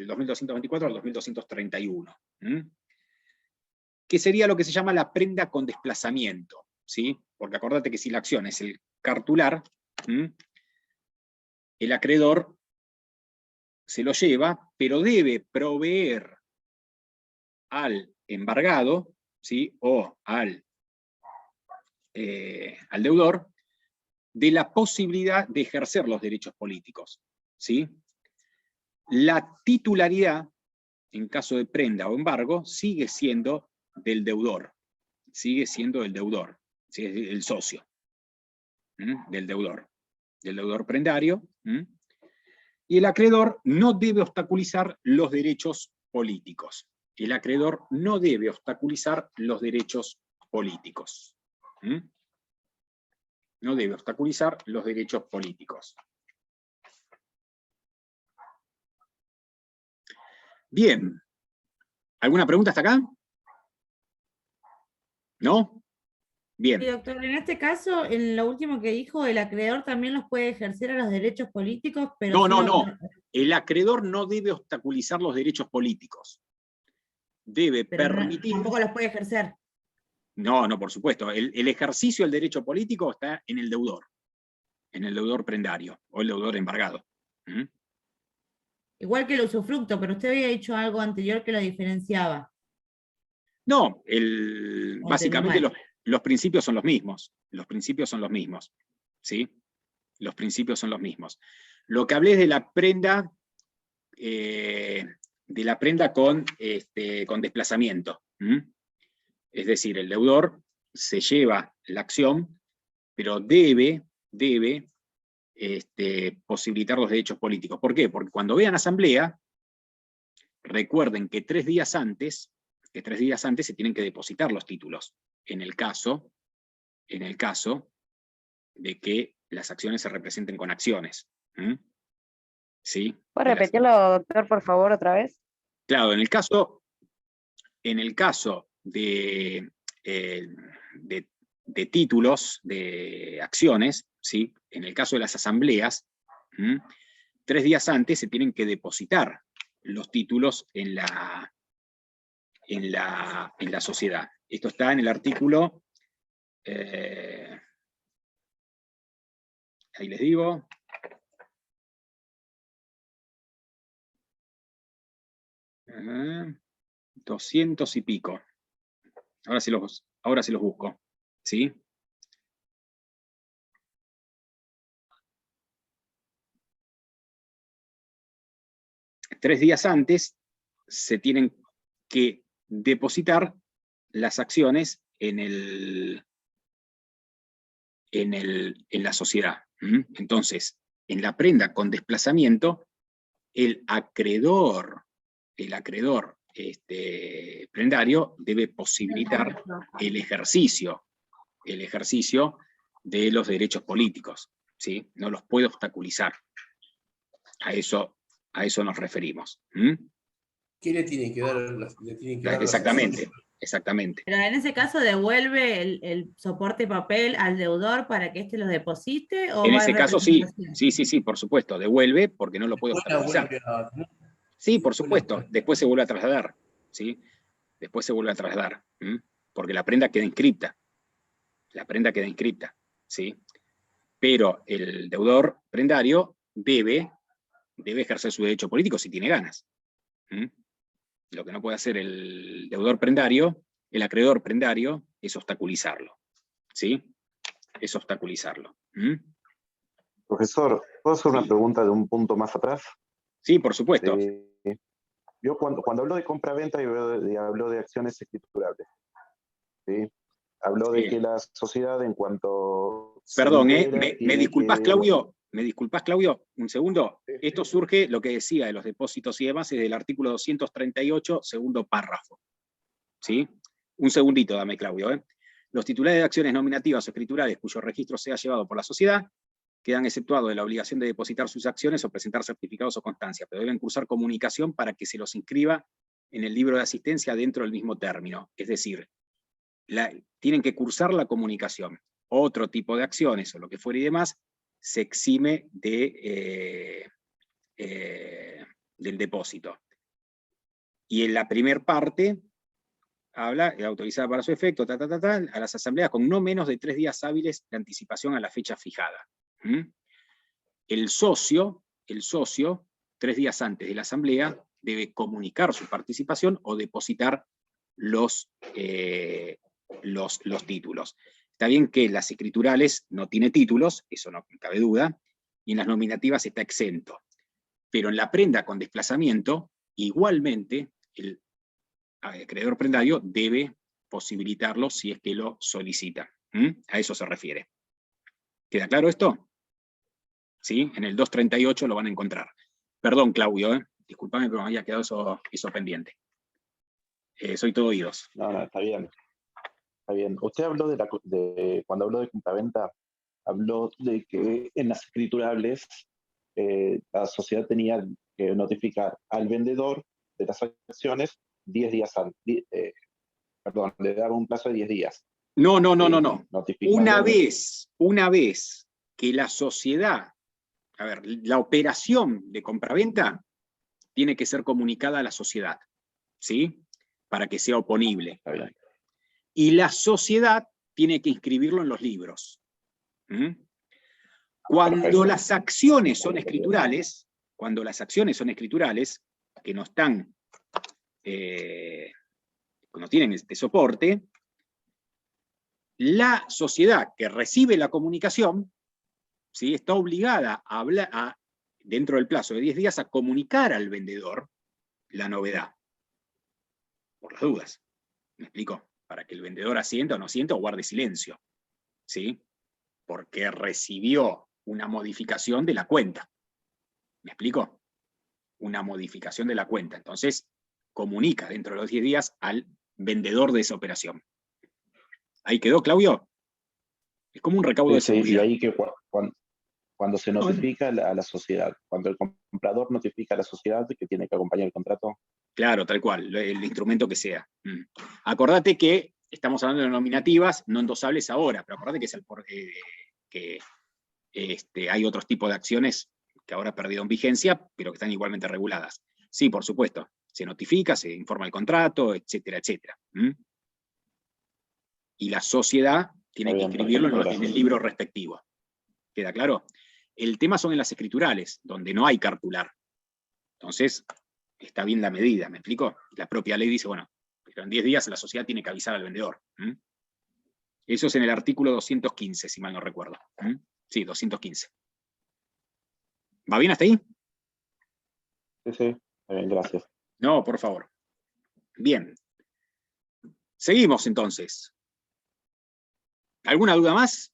2224 al 2231. Que sería lo que se llama la prenda con desplazamiento, ¿sí? Porque acordate que si la acción es el cartular, el acreedor se lo lleva, pero debe proveer al embargado, ¿sí? O al deudor, de la posibilidad de ejercer los derechos políticos, ¿sí? La titularidad, en caso de prenda o embargo, sigue siendo del deudor, ¿sí? El socio del deudor prendario, y el acreedor no debe obstaculizar los derechos políticos. Bien. ¿Alguna pregunta hasta acá? ¿No? Bien. Sí, doctor, en este caso, en lo último que dijo, el acreedor también los puede ejercer a los derechos políticos, pero... No. El acreedor no debe obstaculizar los derechos políticos. Debe permitir... Tampoco los puede ejercer. No, por supuesto. El ejercicio del derecho político está en el deudor prendario, o el deudor embargado. Igual que el usufructo, pero usted había dicho algo anterior que lo diferenciaba. No, básicamente los principios son los mismos. ¿Sí? Los principios son los mismos. Lo que hablé es de la prenda, con desplazamiento. Es decir, el deudor se lleva la acción, pero debe posibilitar los derechos políticos. ¿Por qué? Porque cuando vean asamblea, recuerden que 3 días antes se tienen que depositar los títulos, en el caso de que las acciones se representen con acciones. ¿Sí? ¿Puede repetirlo, doctor, por favor, otra vez? Claro, en el caso de títulos, de acciones, ¿sí? En el caso de las asambleas, 3 días antes se tienen que depositar los títulos en la sociedad. Esto está en el artículo, ahí les digo, uh, 200 y pico. Ahora se los busco, ¿sí? Tres días antes se tienen que depositar las acciones en la sociedad. Entonces, en la prenda con desplazamiento, el acreedor prendario debe posibilitar el ejercicio de los derechos políticos, ¿sí? No los puede obstaculizar. A eso nos referimos. ¿Qué le tiene que dar? Exactamente. Pero en ese caso, ¿devuelve el soporte papel al deudor para que éste los deposite? ¿O En va ese a caso sí, representación? sí, por supuesto, devuelve porque no lo puede obstaculizar. Sí, por supuesto, después se vuelve a trasladar, ¿sí? Porque la prenda queda inscripta. la prenda queda inscripta, ¿sí? Pero el deudor prendario debe ejercer su derecho político si tiene ganas. Lo que no puede hacer el deudor prendario, el acreedor prendario, es obstaculizarlo, ¿sí? Es obstaculizarlo. Profesor, ¿puedo hacer una Sí. pregunta de un punto más atrás? Sí, por supuesto. Yo cuando hablo de compra-venta, hablo de acciones escriturables. ¿Sí? Hablo de Sí. que la sociedad, en cuanto Perdón, se entera, ¿me tiene disculpás, que- Claudio? ¿Me disculpás, Claudio? Un segundo. Sí, Esto surge, lo que decía de los depósitos y demás, es del artículo 238, segundo párrafo. ¿Sí? Un segundito, dame, Claudio. Los titulares de acciones nominativas o escriturales cuyo registro sea llevado por la sociedad quedan exceptuados de la obligación de depositar sus acciones o presentar certificados o constancias, pero deben cursar comunicación para que se los inscriba en el libro de asistencia dentro del mismo término. Es decir, tienen que cursar la comunicación. Otro tipo de acciones o lo que fuera y demás se exime del depósito. Y en la primer parte habla, autorizada para su efecto, a las asambleas con no menos de 3 días hábiles de anticipación a la fecha fijada. El socio, 3 días antes de la asamblea, debe comunicar su participación o depositar los títulos. Está bien que las escriturales no tiene títulos, eso no cabe duda, y en las nominativas está exento. Pero en la prenda con desplazamiento, igualmente, el acreedor prendario debe posibilitarlo si es que lo solicita. A eso se refiere. ¿Queda claro esto? ¿Sí? En el 238 lo van a encontrar. Perdón, Claudio, discúlpame, pero me había quedado eso pendiente. Soy todo oídos. No, está bien. Está bien. Usted habló cuando habló de compraventa, habló de que en las escriturables la sociedad tenía que notificar al vendedor de las acciones 10 días antes. Perdón, le daba un plazo de 10 días. No. Notificándole. Una vez que la sociedad, a ver, la operación de compraventa tiene que ser comunicada a la sociedad, ¿sí? Para que sea oponible. Está bien. Y la sociedad tiene que inscribirlo en los libros. Cuando Perfecto. las acciones son escriturales, que no están, no tienen este soporte, la sociedad que recibe la comunicación, ¿sí? Está obligada a hablar, dentro del plazo de 10 días, a comunicar al vendedor la novedad. Por las dudas. ¿Me explico? Para que el vendedor asienta o no asienta o guarde silencio. ¿Sí? Porque recibió una modificación de la cuenta. ¿Me explico? Una modificación de la cuenta. Entonces, comunica dentro de los 10 días al vendedor de esa operación. ¿Ahí quedó, Claudio? Es como un recaudo de Sí, seguridad. y ahí que cuando se notifica a la sociedad, cuando el comprador notifica a la sociedad que tiene que acompañar el contrato. Claro, tal cual, el instrumento que sea. Acordate que estamos hablando de nominativas no endosables ahora, pero acordate que hay otros tipos de acciones que ahora perdieron vigencia, pero que están igualmente reguladas. Sí, por supuesto, se notifica, se informa el contrato, etcétera, etcétera. Y la sociedad tiene que inscribirlo en el libro respectivo. ¿Queda claro? El tema son en las escriturales, donde no hay cartular. Entonces, está bien la medida, ¿me explico? La propia ley dice, bueno, pero en 10 días la sociedad tiene que avisar al vendedor. Eso es en el artículo 215, si mal no recuerdo. Sí, 215. ¿Va bien hasta ahí? Sí, bien, gracias. No, por favor. Bien. Seguimos entonces. ¿Alguna duda más?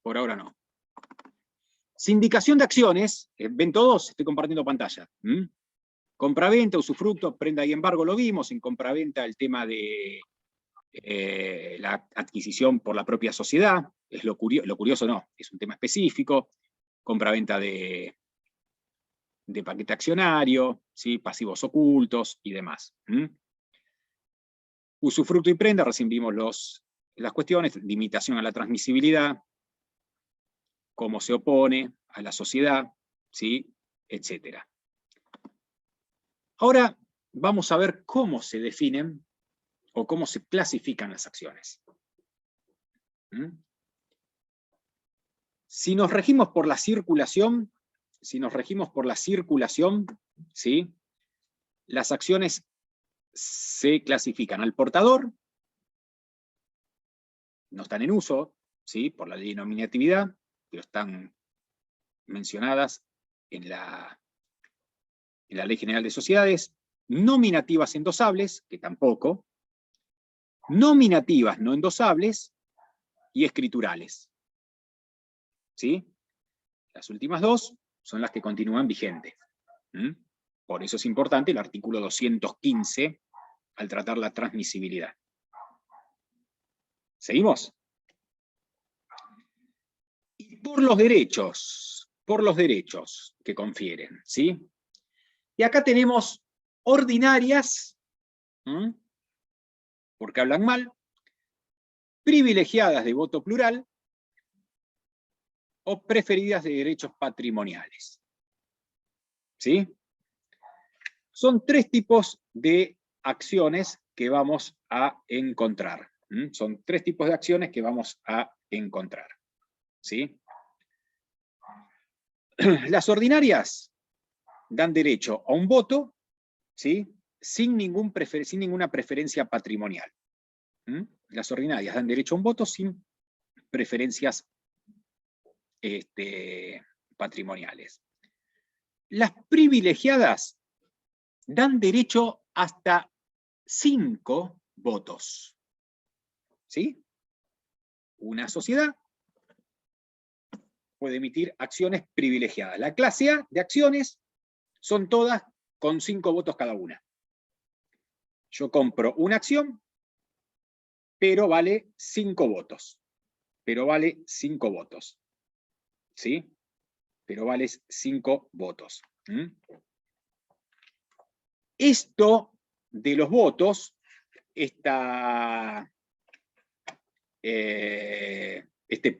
Por ahora no. Sindicación de acciones, ven todos, estoy compartiendo pantalla. Compraventa, usufructo, prenda y embargo lo vimos, en compraventa el tema de la adquisición por la propia sociedad, es lo curioso no, es un tema específico, compraventa de paquete accionario, ¿sí? Pasivos ocultos y demás. Usufructo y prenda, recién vimos las cuestiones, limitación a la transmisibilidad, cómo se opone a la sociedad, ¿sí? Etcétera. Ahora vamos a ver cómo se definen o cómo se clasifican las acciones. ¿Mm? Si nos regimos por la circulación, ¿sí? Las acciones se clasifican al portador, no están en uso, ¿sí? Por la ley de nominatividad, pero están mencionadas en la Ley General de Sociedades, nominativas endosables, que tampoco, nominativas no endosables y escriturales. ¿Sí? Las últimas dos son las que continúan vigentes. ¿Mm? Por eso es importante el artículo 215 al tratar la transmisibilidad. ¿Seguimos? Y por los derechos que confieren, ¿sí? Y acá tenemos ordinarias, porque hablan mal, privilegiadas de voto plural, o preferidas de derechos patrimoniales. ¿Sí? Son tres tipos de acciones que vamos a encontrar. Son tres tipos de acciones que vamos a encontrar. ¿Sí? Las ordinarias dan derecho a un voto, ¿sí? sin ninguna preferencia patrimonial. Las ordinarias dan derecho a un voto sin preferencias patrimoniales. Las privilegiadas dan derecho hasta 5 votos. ¿Sí? Una sociedad puede emitir acciones privilegiadas. La clase A de acciones son todas con 5 votos cada una. Yo compro una acción, pero vale 5 votos. ¿Sí? Pero vale 5 votos. Esto de los votos, este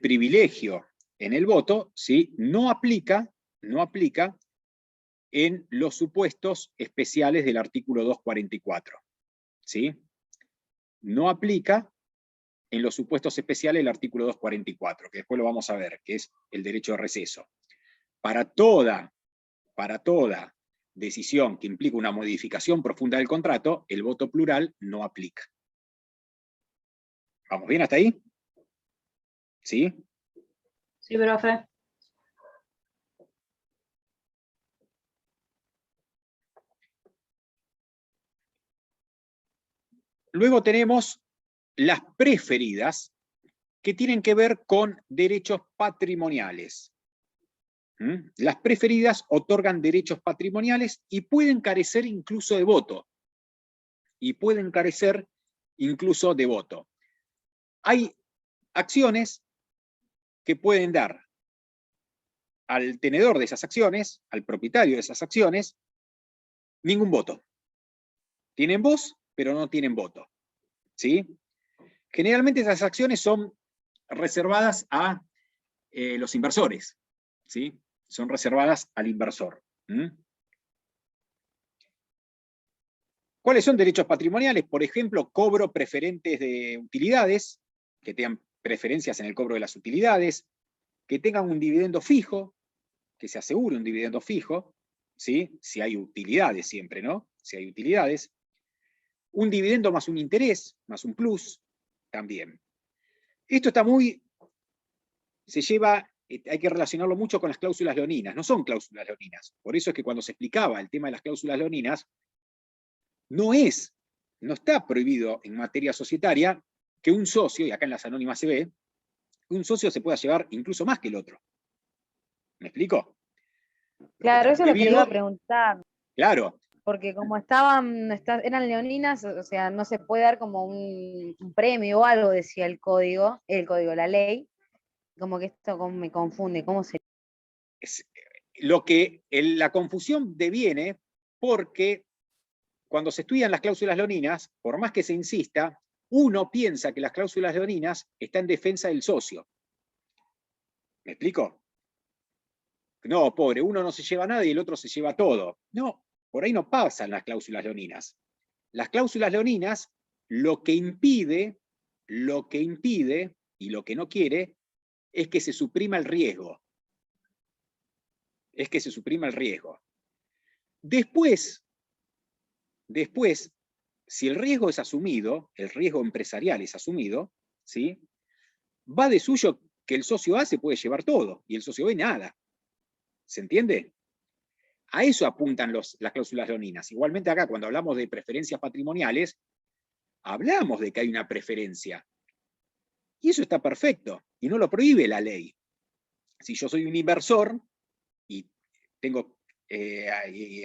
privilegio en el voto, ¿sí? no aplica en los supuestos especiales del artículo 244. ¿Sí? No aplica en los supuestos especiales del artículo 244, que después lo vamos a ver, que es el derecho de receso. Para toda decisión que implica una modificación profunda del contrato, el voto plural no aplica. ¿Vamos bien hasta ahí? ¿Sí? Sí, profe. Luego tenemos las preferidas, que tienen que ver con derechos patrimoniales. Las preferidas otorgan derechos patrimoniales y pueden carecer incluso de voto. Hay acciones que pueden dar al tenedor de esas acciones, al propietario de esas acciones, ningún voto. Tienen voz, pero no tienen voto. ¿Sí? Generalmente esas acciones son reservadas a los inversores. ¿Sí? Son reservadas al inversor. ¿Cuáles son derechos patrimoniales? Por ejemplo, cobro preferentes de utilidades, que tengan preferencias en el cobro de las utilidades, que tengan un dividendo fijo, que se asegure un dividendo fijo, ¿sí? Si hay utilidades siempre, ¿no? Si hay utilidades. Un dividendo más un interés, más un plus, también. Esto está hay que relacionarlo mucho con las cláusulas leoninas. No son cláusulas leoninas. Por eso es que cuando se explicaba el tema de las cláusulas leoninas, no está prohibido en materia societaria que un socio, y acá en las anónimas se ve, que un socio se pueda llevar incluso más que el otro. ¿Me explico? Claro, eso es lo que le iba a preguntar. Claro. Porque como eran leoninas, o sea, no se puede dar como un premio o algo, decía el código, la ley. Como que esto me confunde, ¿cómo se...? La confusión deviene porque cuando se estudian las cláusulas leoninas, por más que se insista, uno piensa que las cláusulas leoninas están en defensa del socio. ¿Me explico? No, pobre, uno no se lleva nada y el otro se lleva todo. No, por ahí no pasan las cláusulas leoninas. Las cláusulas leoninas Lo que impide y lo que no quiere es que se suprima el riesgo. Es que se suprima el riesgo. Después, si el riesgo es asumido, el riesgo empresarial es asumido, ¿sí? Va de suyo que el socio A se puede llevar todo y el socio B nada. ¿Se entiende? A eso apuntan las cláusulas leoninas. Igualmente acá, cuando hablamos de preferencias patrimoniales, hablamos de que hay una preferencia. Y eso está perfecto, y no lo prohíbe la ley. Si yo soy un inversor y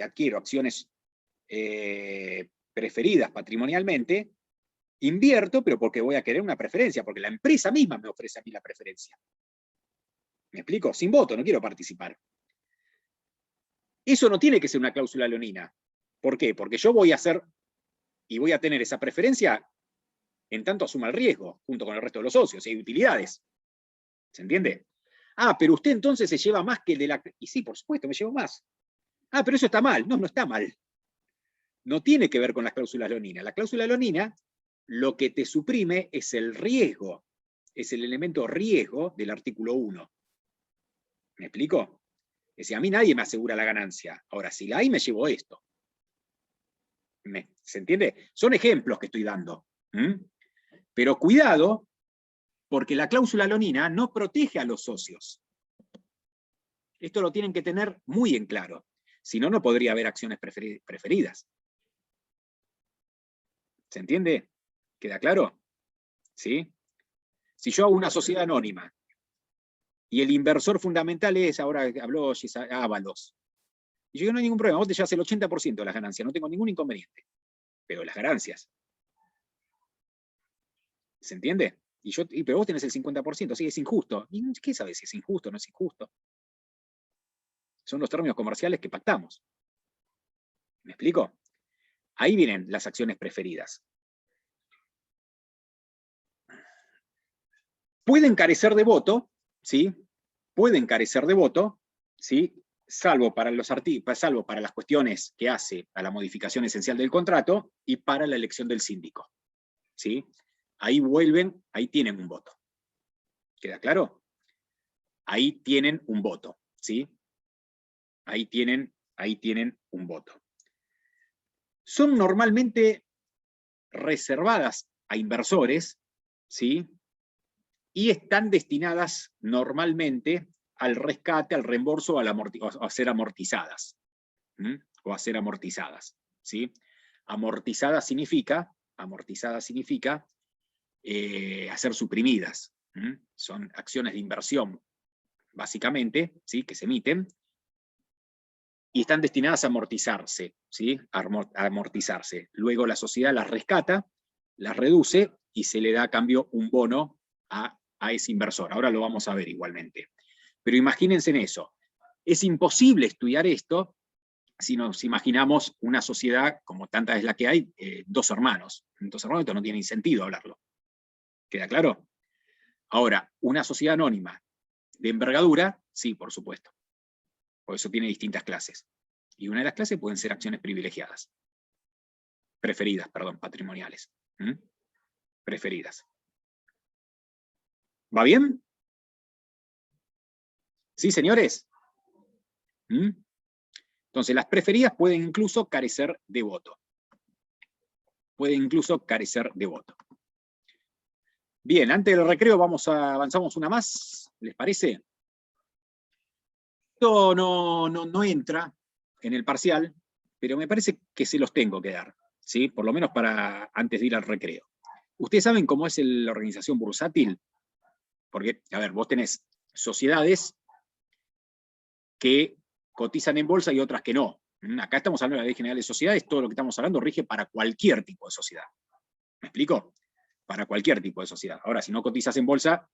adquiero acciones preferidas patrimonialmente, invierto, pero porque voy a querer una preferencia, porque la empresa misma me ofrece a mí la preferencia. ¿Me explico? Sin voto, no quiero participar. Eso no tiene que ser una cláusula leonina. ¿Por qué? Porque yo voy a hacer y voy a tener esa preferencia en tanto asuma el riesgo, junto con el resto de los socios, y hay utilidades. ¿Se entiende? Ah, pero usted entonces se lleva más que el de la... Y sí, por supuesto, me llevo más. Ah, pero eso está mal. No, no está mal. No tiene que ver con las cláusulas leoninas. La cláusula leonina lo que te suprime es el riesgo, es el elemento riesgo del artículo 1. ¿Me explico? Es decir, a mí nadie me asegura la ganancia. Ahora, si la hay, me llevo esto. ¿Se entiende? Son ejemplos que estoy dando. Pero cuidado, porque la cláusula leonina no protege a los socios. Esto lo tienen que tener muy en claro. Si no, no podría haber acciones preferidas. ¿Se entiende? ¿Queda claro? ¿Sí? Si yo hago una sociedad anónima y el inversor fundamental es, ahora habló Ábalos, y yo digo, no hay ningún problema, vos te llevas el 80% de las ganancias, no tengo ningún inconveniente. Pero las ganancias. ¿Se entiende? Pero vos tenés el 50%, sí, es injusto. ¿Y qué sabes si es injusto o no es injusto? Son los términos comerciales que pactamos. ¿Me explico? Ahí vienen las acciones preferidas. Pueden carecer de voto, ¿sí? Pueden carecer de voto, ¿sí? Salvo para las cuestiones que hace a la modificación esencial del contrato y para la elección del síndico. ¿Sí? Ahí tienen un voto. ¿Queda claro? Ahí tienen un voto, ¿sí? Ahí tienen un voto. Son normalmente reservadas a inversores, ¿sí? Y están destinadas normalmente al rescate, al reembolso, a ser amortizadas. O a ser amortizadas, ¿sí? Amortizada significa hacer suprimidas. Son acciones de inversión, básicamente, ¿sí? Que se emiten, y están destinadas a amortizarse, ¿sí? A amortizarse. Luego la sociedad las rescata, las reduce, y se le da a cambio un bono a ese inversor. Ahora lo vamos a ver igualmente. Pero imagínense en eso. Es imposible estudiar esto si nos imaginamos una sociedad, como tanta es la que hay, dos hermanos. Dos hermanos, esto no tiene sentido hablarlo. ¿Queda claro? Ahora, una sociedad anónima de envergadura, sí, por supuesto. Por eso tiene distintas clases. Y una de las clases pueden ser acciones privilegiadas. Preferidas, perdón, patrimoniales. Preferidas. ¿Va bien? ¿Sí, señores? Entonces, las preferidas pueden incluso carecer de voto. Pueden incluso carecer de voto. Bien, antes del recreo avanzamos una más, ¿les parece? Esto no entra en el parcial, pero me parece que se los tengo que dar, ¿sí? Por lo menos para antes de ir al recreo. ¿Ustedes saben cómo es la organización bursátil? Porque, a ver, vos tenés sociedades que cotizan en bolsa y otras que no. Acá estamos hablando de la Ley General de Sociedades, todo lo que estamos hablando rige para cualquier tipo de sociedad. ¿Me explico? Para cualquier tipo de sociedad. Ahora, si no cotizas en bolsa,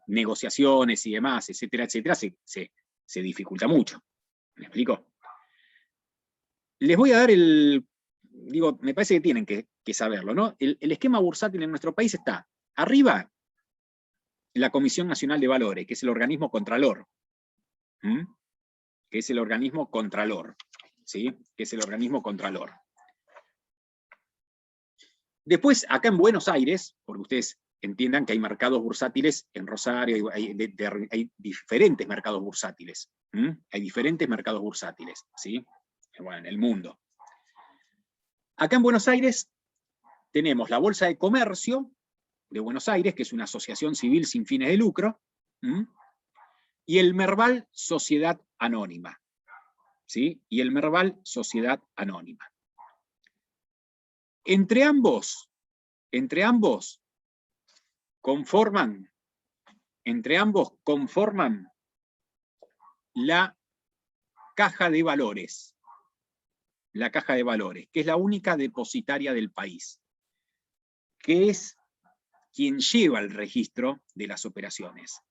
negociaciones y demás, etcétera, etcétera, se dificulta mucho. ¿Me explico? Les voy a dar me parece que tienen que saberlo, ¿no? El esquema bursátil en nuestro país está arriba la Comisión Nacional de Valores, que es el organismo contralor. Que es el organismo contralor. ¿Sí? Que es el organismo contralor. Después, acá en Buenos Aires, porque ustedes entiendan que hay mercados bursátiles en Rosario, hay diferentes mercados bursátiles. Hay diferentes mercados bursátiles, ¿sí? Bueno, en el mundo. Acá en Buenos Aires tenemos la Bolsa de Comercio de Buenos Aires, que es una asociación civil sin fines de lucro, y el Merval Sociedad Anónima, ¿sí? Y el Merval Sociedad Anónima. Entre ambos conforman la Caja de Valores. La Caja de Valores, que es la única depositaria del país, que es quien lleva el registro de las operaciones.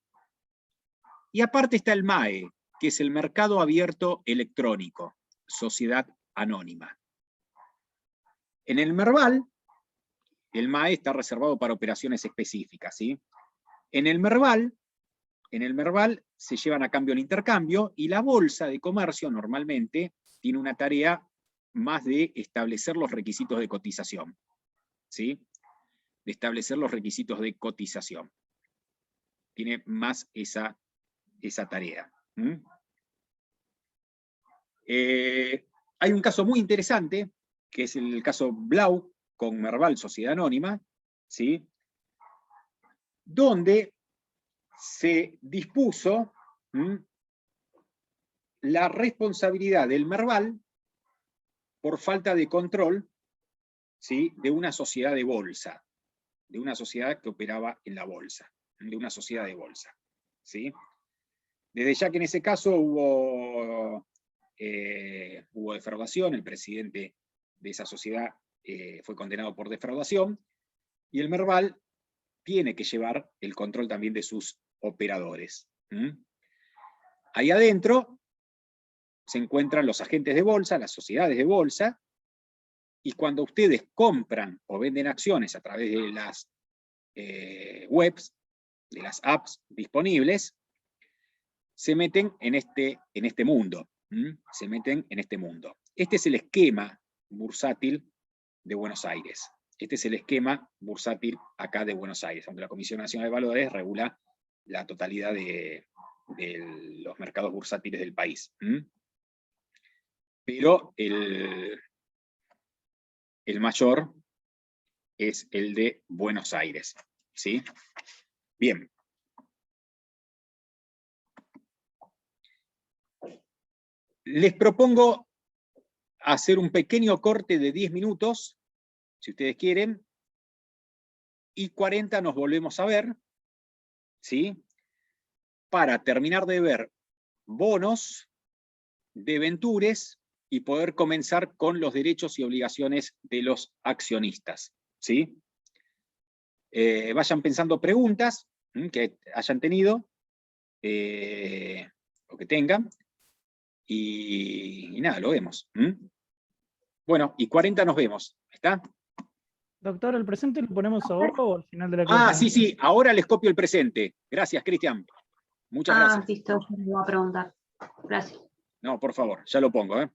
Y aparte está el MAE, que es el Mercado Abierto Electrónico, Sociedad Anónima. En el Merval, el MAE está reservado para operaciones específicas, ¿sí? En el Merval se llevan a cambio el intercambio, y la Bolsa de Comercio normalmente tiene una tarea más de establecer los requisitos de cotización, ¿sí? De establecer los requisitos de cotización. Tiene más esa tarea. Hay un caso muy interesante, que es el caso Blau con Merval Sociedad Anónima, ¿sí? Donde se dispuso la responsabilidad del Merval por falta de control, ¿sí? De una sociedad de bolsa, de una sociedad que operaba en la bolsa, de una sociedad de bolsa, ¿sí? Desde ya que en ese caso hubo defraudación, el presidente de esa sociedad fue condenado por defraudación, y el Merval tiene que llevar el control también de sus operadores. Ahí adentro se encuentran los agentes de bolsa, las sociedades de bolsa, y cuando ustedes compran o venden acciones a través de las webs, de las apps disponibles, se meten en este mundo. Se meten en este mundo. Este es el esquema bursátil de Buenos Aires. Este es el esquema bursátil acá de Buenos Aires, aunque la Comisión Nacional de Valores regula la totalidad de los mercados bursátiles del país. Pero el mayor es el de Buenos Aires, ¿sí? Bien. Les propongo hacer un pequeño corte de 10 minutos, si ustedes quieren, y 40 nos volvemos a ver, ¿sí? Para terminar de ver bonos, debentures, y poder comenzar con los derechos y obligaciones de los accionistas, ¿sí? Vayan pensando preguntas que hayan tenido, o que tengan, y nada, lo vemos. Bueno, y 40 nos vemos, ¿está? Doctor, ¿el presente lo ponemos ahora o al final de la clase? Ah, sí, ahora les copio el presente. Gracias, Cristian. Muchas gracias. Listo, yo le iba a preguntar. Gracias. No, por favor, ya lo pongo, ¿eh?